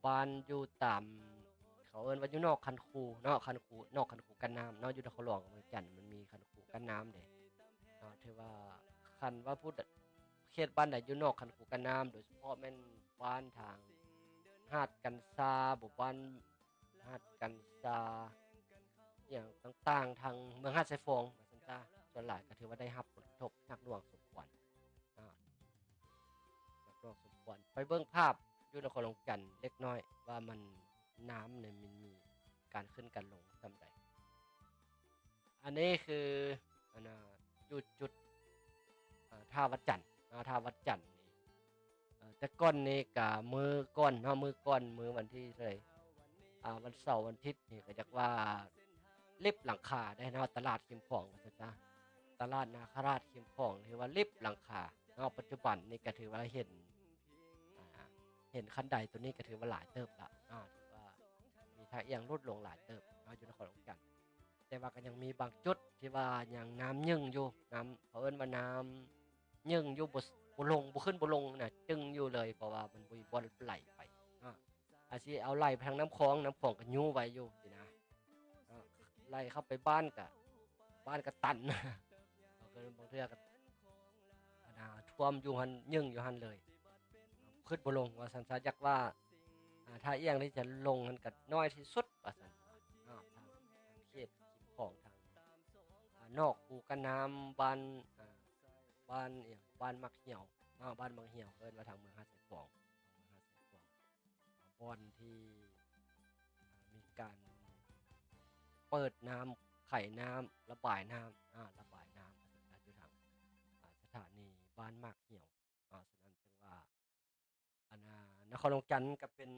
บ้านอยู่ตามเขาเอิ้นว่าอยู่นอกคันคูนอกคันคูกั้นน้ำอยู่นครหลวงจันทน์มันมีคันคูกั้นน้ำเด้ถือว่าคันว่าพูดเขตบ้านใดอยู่นอกคันคูกั้นน้ำโดยเฉพาะแม่นบ้านทางหาดกันซาบ่บ้านหาดกันซาอย่างต่างๆทางเมืองหาดไซฟองว่าซั่นซะส่วนหลายก็ถือว่าได้รับผลกระทบหนักหน่วงสมควรไปเบิ่งภาพอยู่นครหลวงจันทน์เล็กน้อยว่ามันน้ำเนี่ยมันมีการขึ้นกันลงซำใดอันนี้คืออยู่จุดท่าวัดจันทน์ท่าวัดจันทน์นี่แต่ก่อนนี่ก็มื้อก่อนมื้อวันที่เท่าไหร่วันเสาร์วันอาทิตย์นี่ก็จักว่าลิฟต์หลังคาได้ตลาดคิมของว่าซั่นซะตลาดนาคราชคิมของถือว่าลิฟต์หลังคาปัจจุบันนี่ก็ถือว่าเห็นคันใดตัวนี้ก็ถือว่าหลายเติบละถือว่ามีทางเอียงลดลงหลายเติบอยู่นครหลวงจันทน์แต่ว่าก็ยังมีบางจุดที่ว่ายังน้ำยึ่งอยู่น้ำเขาเอิ้นว่าน้ำยึ่งอยู่บ่ลงบ่ขึ้นบ่ลงน่ะจึงอยู่เลยเพราะว่ามันบ่มีบ่ไหลไปอาจสิเอาไหลไปทางน้ำคลองก็ยู่ไว้อยู่สินะไหลเข้าไปบ้านก็ตันก็บางเทื่อก็ท่วมอยู่หั่นยึ่งอยู่หั่นเลยขึ้นบ่ลงว่าซั่นซะจักว่าถ้าเอียงนี่จะลงมันก็น้อยที่สุดว่าซั่นทางเขตคิมของทางนอกคูกั้นน้ำบ้านอิหยังบ้านมักเหี่ยวบ้านมักเหี่ยวเอิ้นว่าทางเมืองหาดไซฟองบ่อนที่มีการเปิดน้ำไขน้ำระบายน้ำอยู่ทางสถานีบ้านมักเหี่ยวฉะนั้นจึงว่านครหลวงจันทน์ก็เป็น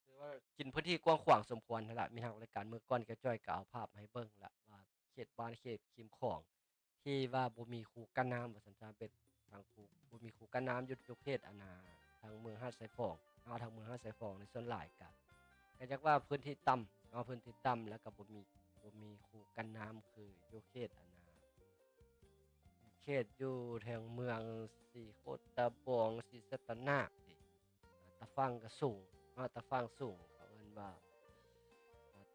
คือว่ากินพื้นที่กว้างขวางสมควรนั่นล่ะมีทางรายการมื้อก่อนก็จ้อยก็เอาภาพมาให้เบิ่งแล้วว่าเขตบ้านเขตคิมของที่ว่าบ่มีคูกั้นน้ำว่าซั่นซะเป็นทางคูบ่มีคูกั้นน้ำอยู่เขตทางเมืองหาดไซฟองทางเมืองหาดไซฟองในส่วนหลายก็จักว่าพื้นที่ต่ำพื้นที่ต่ำแล้วก็บ่มีคูกั้นน้ำคืออยู่เขตอยู่แถวเมืองศรีโคตะบองศรีสัตนาคตะฟังก็สูงตะฟังสูงเขาเอิ้นว่า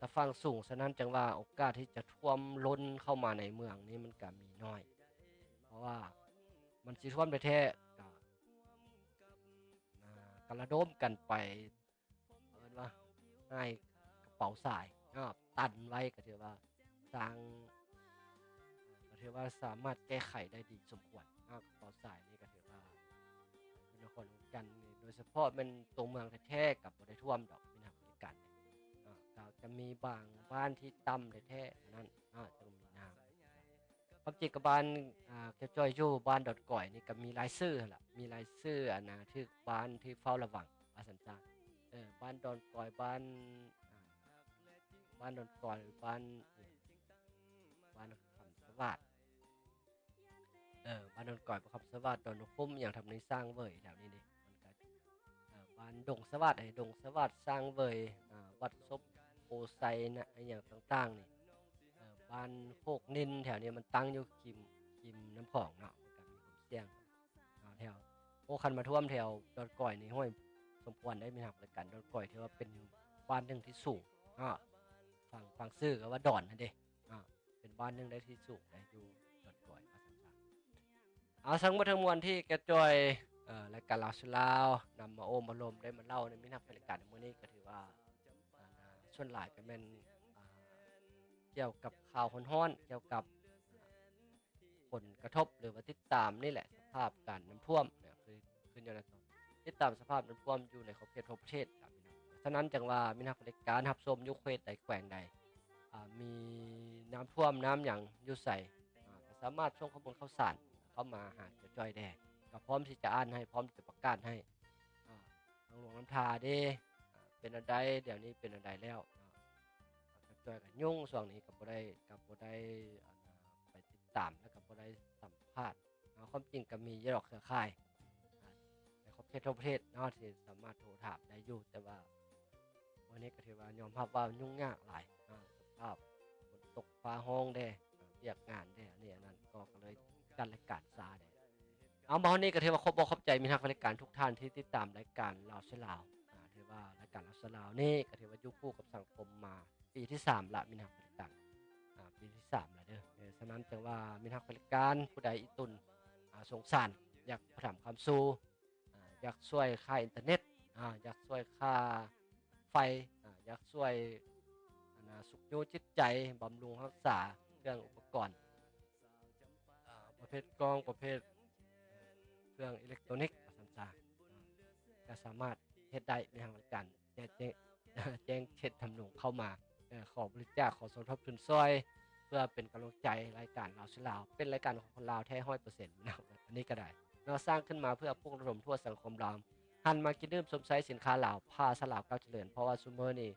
ตะฟังสูงฉะนั้นจังว่าโอกาสที่จะท่วมล้นเข้ามาในเมืองนี้มันก็มีน้อยเพราะว่ามันสิท่วมแท้ๆก็ระดมกันไปเอิ้นว่าให้กระเป๋าสายตันไว้ก็ถือว่าสร้างก็ถือว่าสามารถแก้ไขได้ดีสมควรกระเป๋าสายนี่ก็ถือว่าอยู่นครหลวงจันทน์นี่โดยเฉพาะแม่นตัวเมืองแท้ๆก็บ่ได้ท่วมดอกมีน้ำบริการก็จะมีบางบ้านที่ต่ำแท้ๆอันนั้นจะมีน้ำ ความจริงกับบ้านแก้วจ้อยอยู่บ้านดอนก่อยนี่ก็มีรายชื่อหั่นล่ะมีรายชื่ออันน่ะที่บ้านที่เฝ้าระวังว่าซั่นซะบ้านดอนก่อยอ่าบ้านดอนก่อยบ้านอิหยังบ้านคำสะวาดบ้านดอนก่อยบ้านคำสะวาดดอนนกคุ้มอิหยังทำในสร้างเว้ยแถวนี้นี่มันก็บ้านดงสะวาดดงสะวาดสร้างเว้ยวัดศพโพไซนะอิหยังต่างๆนี่ บ้านโคกนินแถวนี้มันตั้งอยู่คิมน้ำของเนาะมันก็มีความเสี่ยงแถวโอ้คันมาท่วมแถวดอนก่อยนี่ห้วยสมควรได้มีหักประกันดอนก่อยถือว่าเป็นบ้านหนึ่งที่สูงเนาะฝั่งซื่อก็ว่าดอนนั่นเด้เป็นบ้านหนึ่งได้ที่สูงได้อยู่ดอนก่อยว่าซั่นซะเอาทั้งหมดทั้งมวลที่แกจอยรายการลาวสุลาวนำมาโอ้มาลมได้มาเล่าในมินักรายการในมื้อนี้ก็ถือว่าส่วนหลายก็แม่นอ่า เกี่ยวกับข่าวร้อนๆเกี่ยวกับผลกระทบหรือว่าติดตามนี่แหละสภาพการน้ำท่วมเนี่ยคือขึ้นอยู่ในตอนติดตามสภาพน้ำท่วมอยู่ในขอบเขตทั่วประเทศครับพี่น้องฉะนั้นจังว่ามีนักบริการรับชมยุคเขตใดแขวงใดมีน้ำท่วมน้ำอย่างอยู่ใส่ก็สามารถส่งข้อมูลข่าวสารเข้ามาหาเจ้าจ้อยได้ก็พร้อมที่จะอ่านให้พร้อมที่จะประกาศให้ทางหลวงน้ำทาเด้เป็นอันใดเดี๋ยวนี้เป็นอันใดแล้ว จอยกันยุ่งช่วงนี้กับบ่ได้ไปติดตามแล้วก็บ่ได้สัมภาษณ์ความจริงก็มีอยู่ดอกเครือข่ายในขอบเขตทั่วประเทศเนาะที่สามารถโทรถามได้อยู่แต่ว่าวันนี้ก็ถือว่ายอมรับว่ายุ่งยากหลายสภาพฝนตกฟ้าร้องเด้เวียกงานเด้อันนี้อันนั้นก็เลยการรายการช้าเด้เอามาวันนี้ก็ถือว่าครบอกขอบใจมีนักรายการทุกท่านที่ติดตามรายการลาวเช้าลาวถือว่ารายการลาวเช้าลาวนี่ก็ถือว่าอยู่คู่กับสังคมมาปีที่3ละมีนักบริการปีที่3ละเด้อฉะนั้นจังว่ามีนักบริการผู้ใดอีตุนสงสารอยากถามคำสู่อยากช่วยค่าอินเทอร์เน็ตอยากช่วยค่าไฟอยากช่วยสุขอยู่จิตใจบำรุงรักษาเครื่องอุปกรณ์ประเภทกล้องประเภทเครื่องอิเล็กทรอนิกส์ต่างๆก็สามารถเฮ็ดได้มีทางบริการแจ้งเช็ดทำนงเข้ามาขอบริจาคขอสมทบทุนช่วยเพื่อเป็นกำลังใจรายการลาวสิลาวเป็นรายการของคนลาวแท้100%นะครับอันนี้ก็ได้เราสร้างขึ้นมาเพื่อปลุกระดมทั่วสังคมลาวหันมากินดื่มสมใช้สินค้าลาวพาสลาวก้าวเจริญเพราะว่าซุมื้อนี้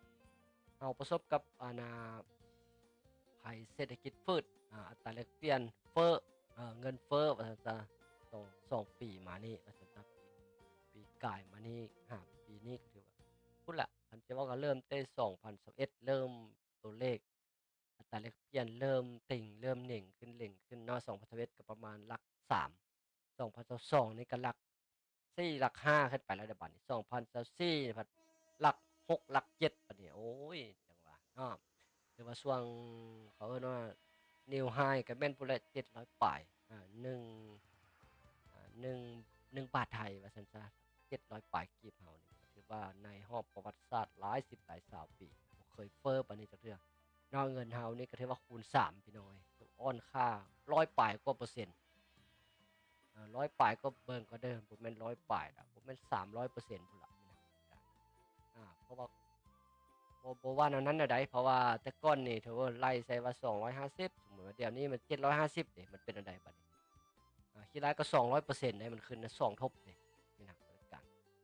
เราประสบกับภัยเศรษฐกิจฝืดอัตราแลกเปลี่ยนเฟ้อเงินเฟ้อว่าซั่นซะสองปีมานี้ว่าซั่นซะปีกายมานี้ปีนี้ก็ถือว่าพุ่นล่ะคันจะว่าก็เริ่มแต่2021เริ่มตัวเลขอัตราแลกเปลี่ยนเริ่มติ่งเริ่มเหน่งขึ้นเนาะ2021ก็ประมาณหลัก3 2022นี่ก็หลัก4หลัก5ขึ้นไปแล้วเดี๋ยวบัดนี้2024นี่พัดหลัก6หลัก7บัดนี้โอ้ยจังว่าเนาะหรือว่าช่วงเขาเอิ้นว่า New High ก็แม่นพุ่นละ700ปลาย11 1บาทไทยว่าซั่นซะ700ปลายกีบเฮานี่ก็ถือว่าในรอบประวัติศาสตร์หลายสิบหลาย20ปีบ่เคยเฟ้อปานนี้จักเทื่อนอกเงินเฮานี่ก็ถือว่าคูณ3พี่น้องเอ้ยอ่อนค่า100ปลายกว่าเปอร์เซ็นต์100ปลายก็เบิ่งก็เด้อบ่แม่น100ปลายดอกบ่แม่น300%พุ่นล่ะเพราะว่าบ่ว่าแนวนั้นแนวใดเพราะว่าแต่ก่อนนี่ถือว่าไล่ใส่ว่า250สมมุติว่าเดี๋ยวนี้มัน750เด้มันเป็นอันใดบัดนี้ขี้ร้ายก็200%เด้มันขึ้นนะ2ทบเด้นี่นะบริการ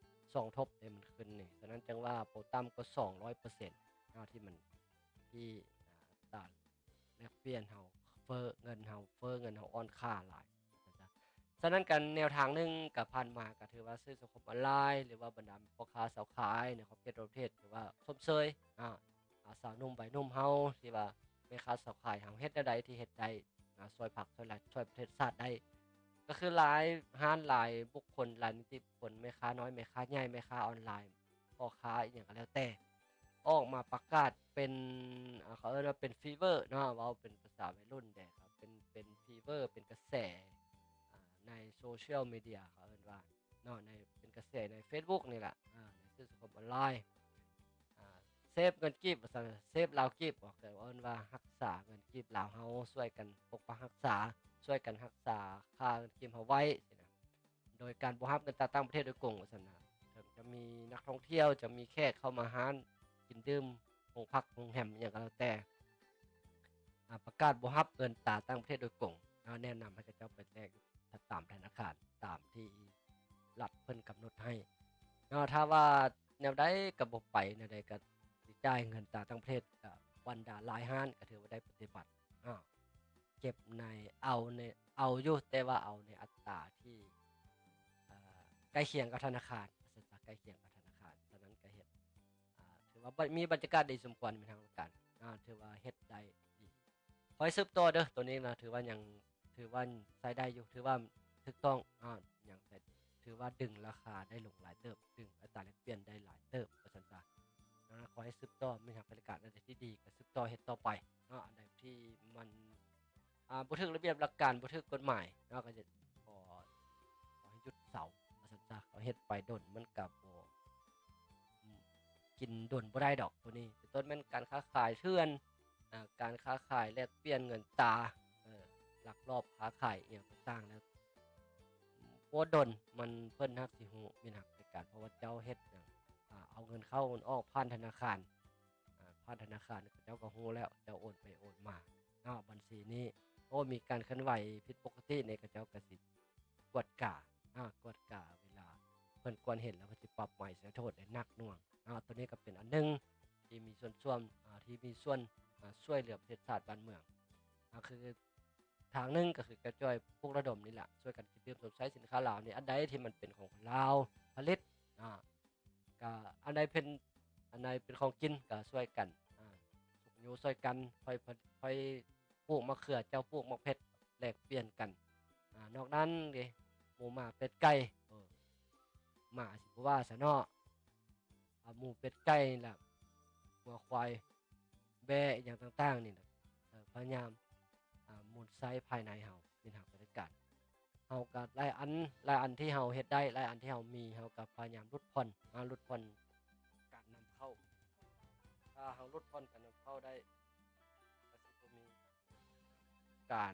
2ทบเด้มันขึ้นนี่ฉะนั้นจังว่าโปรต่ำก็200%ที่มันที่อัตราแลกเปลี่ยนเฮาเฟ้อเงินเฮาอ่อนค่าหลายฉะนั้นกันแนวทางหนึงก็ผ่านมาก็ถือว่าซื้อสังคมออนไลน์หรือว่าบรรดาพ่อค้าสาวขายในขอบเขตประเทศหรือว่าชมเชยสาวหนุ่มวัยหนุ่มเฮาที่ว่าแม่ค้าสาวขายเฮาเฮ็ดแนวใดที่เฮ็ดได้ช่วยผักช่วยหลายช่วยประเทศชาติได้ก็คือหลายร้านหลายบุคคลหลายนิติบุคคลแม่ค้าน้อยแม่ค้าใหญ่แม่ค้าออนไลน์พ่อค้าอีหยังก็แล้วแต่ออกมาประกาศเป็นเขาเรียกว่าเป็นฟีเวอร์เนาะเว้าเป็นภาษาวัยรุ่นได้ครับเป็นฟีเวอร์เป็นกระแส ในโซเชียลมีเดียเขาเอิ้นว่าเนาะในเป็นกระแสในเฟซบุ๊กนี่แหละในสื่อสังคมออนไลน์เซฟเงินกีบว่าซั่นเซฟลาวกีบบอกแต่ว่าเอิ้นว่ารักษาเงินกีบลาวเฮาช่วยกันปกปักรักษาช่วยกันรักษาค่าเงินกีบเฮาไว้สินะโดยการบ่รับเงินจากต่างประเทศโดยกงว่าซั่นน่ะถึงจะมีนักท่องเที่ยวจะมีแขกเข้ามาร้านกินดื่มโรงแรมอิหยังก็แล้วแต่ประกาศบ่รับเงินตราต่างประเทศโดยกง แนะนำให้เขาเจ้าไปแลกตามธนาคารตามที่รัฐเพิ่นกำหนดให้ถ้าว่าแนวใดก็บ่ไปแนวใดก็สิจ่ายเงินต่างประเทศก็วันดาหลายล้านก็ถือว่าได้ปฏิบัติอ้อเก็บในในเอาอยู่แต่ว่าเอาในอัตราที่อ่าใกล้เคียงกับธนาคารว่าซั่นซะใกล้เคียงกับธนาคารฉะนั้นก็เฮ็ดถือว่ามีบรรยากาศดีสมควรเป็นทางการถือว่าเฮ็ดได้ดีขอให้สืบต่อเด้อตัวนี้นะถือว่ายังถือว่าใช้ได้อยู่ถือว่าถูกต้องยังใช้ถือว่าดึงราคาได้ลงหลายเติบดึงอัตราแลกเปลี่ยนได้หลายเติบว่าซั่นซะขอให้สืบต่อมีทางบรรยากาศอันใดที่ดีก็สืบต่อเฮ็ดต่อไปอันใดที่มันบ่ถูกระเบียบหลักการบ่ถูกกฎหมายก็จะขอให้หยุดเสาว่าซั่นซะเขาเฮ็ดไปดนมันก็บ่อืม กินดนบ่ได้ดอกตัวนี้เป็นต้นแม่นการค้าขายเถื่อนการค้าขายแลกเปลี่ยนเงินตราลักลอบค้าขายอิหยังต่างๆแล้วบ่ดนมันเพิ่นฮักสิฮู้มีหลักในการเพราะว่าเจ้าเฮ็ดหยังเอาเงินเข้าเงินออกผ่านธนาคารผ่านธนาคารเจ้าก็ฮู้แล้วเจ้าโอนไปโอนมาบัญชีนี้มีการเคลื่อนไหวผิดปกตินี่เขาเจ้าก็สิกวดก่ากวดก่าเวลาเพิ่นควรเห็นแล้วเพิ่นสิปรับใหม่ใส่โทษได้หนักหน่วงตัวนี้ก็เป็นอันหนึงที่มีส่วนร่วมที่มีส่วนช่วยเหลือประเทศชาติบ้านเมืองคือทางหนึงก็คือกระจ้อยปลุกระดมนี่แหละช่วยกันคิดดื่มสมใช้สินค้าลาวนี่อันใดที่มันเป็นของคนลาวผลิตก็อันใดเป็นของกินก็ช่วยกันสุกอยู่ช่วยกันค่อยปลูกมะเขือเจ้าปลูกมะเพ็ดแลกเปลี่ยนกันนอกนั้นดิหมูหมาเป็ดไก่หมาสิบ่ว่าซะเนาะหมูเป็ดไก่นี่ล่ะงัวควายแบะอหย่างต่างๆนี่ล่ะพยายามมูลไซภายในเฮาเป็นหาบริการเฮาก็หลายอันที่เฮาเฮ็ดได้หลายอันที่เฮามีเฮาก็พยายามลดผ่อนลดผ่อนการนำเข้าถ้าเฮาลดผ่อนการนำเข้าได้ก็สิบ่มีการ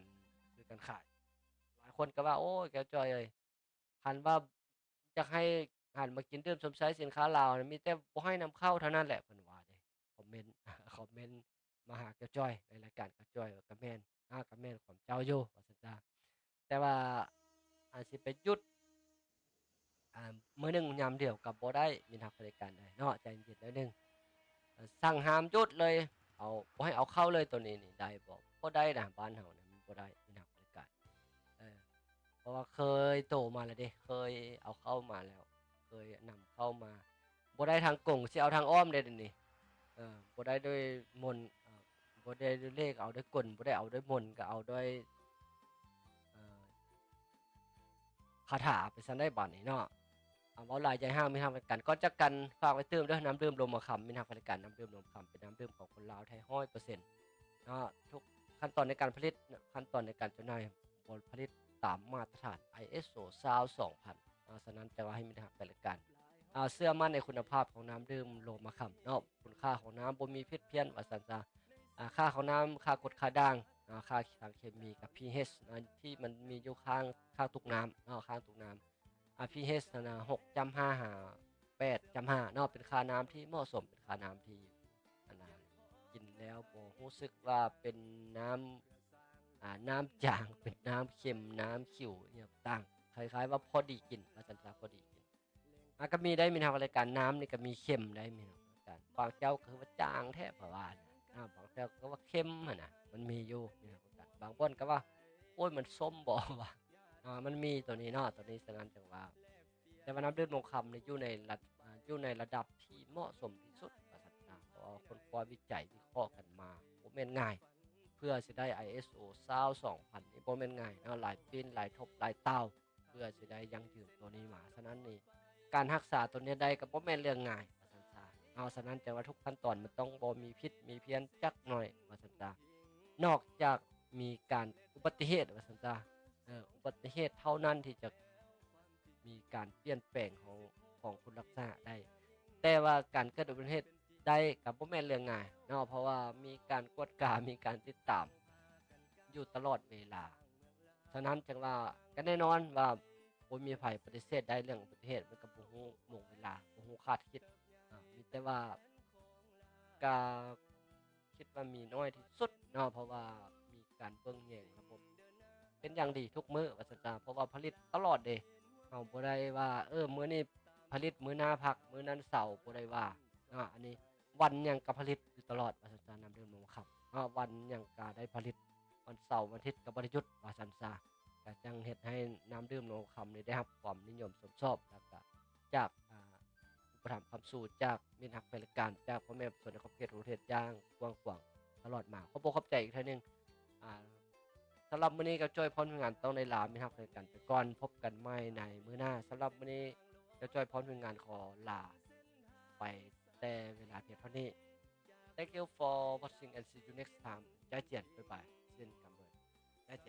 ซื้อการขายหลายคนก็ว่าโอ้ยแก้วจ้อยเอ้ยคันว่าอยากให้หันมากินดื่มชมใช้สินค้าลาวน่ะมีแต่บ่ให้นำเข้าเท่านั้นแหละเพิ่นว่าเด้คอมเมนต์คอมเมนต์มาหาแก้วจ้อยในรายการแก้วจ้อยก็แม่นก็แม่นของเจ้าอยู่ว่าซั่นจ้ะแต่ว่าสิไปหยุดมื้อหนึ่งยามเดียวก็บ่ได้มีนักบริการได้เนาะใจเย็นๆหน่อยหนึ่งสั่งห้ามหยุดเลยบ่ให้เอาเข้าเลยตัวนี้นี่ได้บ่ได้นะบ้านเฮานี่มันบ่ได้มีนักบริการเออเพราะว่าเคยโตมาแล้วเด้เคยเอาเข้ามาแล้วเคยนำเข้ามาบ่ได้ทางกงสิเอาทางอ้อมเด้เดี๋ยวนี้บ่ได้ด้วยมนต์บ่ได้ด้วยเลขเอาด้วยกลบ่ได้เอาด้วยมนต์ก็เอาด้วยเอ่อ คาถาไปซันได้บัดนี้เนาะเว้าหลายใจห้างมีทางบริการก่อนจากกันฝากไว้เติมเด้อน้ำดื่มลมมะขามมีทางบริการน้ำดื่มลมมะขามเป็นน้ำดื่มของคนลาวแท้ 100%เนาะทุกขั้นตอนในการผลิตขั้นตอนในการจำหน่ายผลิตตามมาตรฐาน ISO ซาว2000ฉะนั้นจะว่าให้มีทางบริการเชื่อมั่นในคุณภาพของน้ำดื่มโลมะขามเนาะคุณค่าของน้ำบ่มีผิดเพี้ยนว่าซั่นซะค่าของน้ำค่ากรดค่าด่างค่าสารเคมีกับ pH ที่มันมีอยู่ข้างตุกน้ำข้างตุกน้ำpH นั่นน่ะ6.5หา8.5เนาะเป็นค่าน้ำที่เหมาะสมเป็นค่าน้ำที่อันน่ะกินแล้วบ่รู้สึกว่าเป็นน้ำน้ำจางเป็นน้ำเค็มน้ำขิวอิหยังต่างคล้ายๆว่าพอดีกินว่าซั่นซะพอดีกินก็มีได้มีทางรายการน้ำนี่ก็มีเค็มได้มีทางรายการบางแก้วก็คือว่าจางแท้เพราะว่าบางแก้วก็ว่าเค็มหั่นน่ะมันมีอยู่มีทางรายการบางบ่อนก็ว่าโอ๊ยมันส้มบ่ว่ามันมีตัวนี้เนาะตัวนี้ฉะนั้นจังว่าแต่ว่าน้ำดื่มทองคำนี่อยู่ในระดับที่เหมาะสมที่สุดว่าซั่นซะเพราะว่าคนคว้าวิจัยวิเคราะห์กันมาบ่แม่นง่ายเพื่อสิได้ ISO ซาว2000นี่บ่แม่นง่ายเนาะหลายปีนหลายทบหลายเต้าเพื่อสิได้ยั่งยืนตัวนี้มาฉะนั้นนี่การรักษาตัวนี้ได้ก็บ่แม่นเรื่องง่ายว่าซั่นซะฉะนั้นจังว่าทุกขั้นตอนมันต้องบ่มีพิษมีเพี้ยนจักหน่อยว่าซั่นซะนอกจากมีการอุบัติเหตุว่าซั่นซะอุบัติเหตุเท่านั้นที่จะมีการเปลี่ยนแปลงของคุณลักษณะได้แต่ว่าการเกิดอุบัติเหตุได้ก็บ่แม่นเรื่องง่ายเนาะเพราะว่ามีการกวดกามีการติดตามอยู่ตลอดเวลาฉะนั้นจังว่าก็แน่นอนว่าบ่มีไผปฏิเสธได้เรื่องอุบัติเหตุมันก็บ่รู้หม่วงเวลาบ่รู้คาดคิดมีแต่ว่าก็คิดว่ามีน้อยที่สุดเนาะเพราะว่ามีการเบิ่งแยงระบบ เป็นอย่างดีทุกมื้อว่าซั่นจ้ะเพราะว่าผลิตตลอดเด้เราบ่ได้ว่ามื้อนี้ผลิตมื้อหน้าพักมื้อนั้นเสาร์บ่ได้ว่าอันนี้วันหยังก็ผลิตอยู่ตลอดว่าซั่นจ้ะน้ำดื่มนมข้าววันหยังก็ได้ผลิตวันเสาร์วันอาทิตย์ก็บ่ได้หยุดว่าซั่นซะก็จังเฮ็ดให้น้ำดื่มนมข้าวนี่ได้รับความนิยมชมชอบแล้วก็จากอุปถัมภ์คำสู่จากมิตรรักแฟนรายการจากพ่อแม่ส่วนในขอบเขตของประเทศอย่างกว้างขวางตลอดมาขอบอกขอบใจอีกเทื่อหนึงอ่า สำหรับมื้อนี้ก็จ้อยพรผลงานต้องได้ลามิตรรักแฟนรายการไปก่อนพบกันใหม่ในมื้อหน้าสำหรับมื้อนี้ก็จ้อยพรผลงานขอลาไปแต่เวลาเพียงเท่านี้ Thank you for watching and see you next time 再见拜拜先感恩再见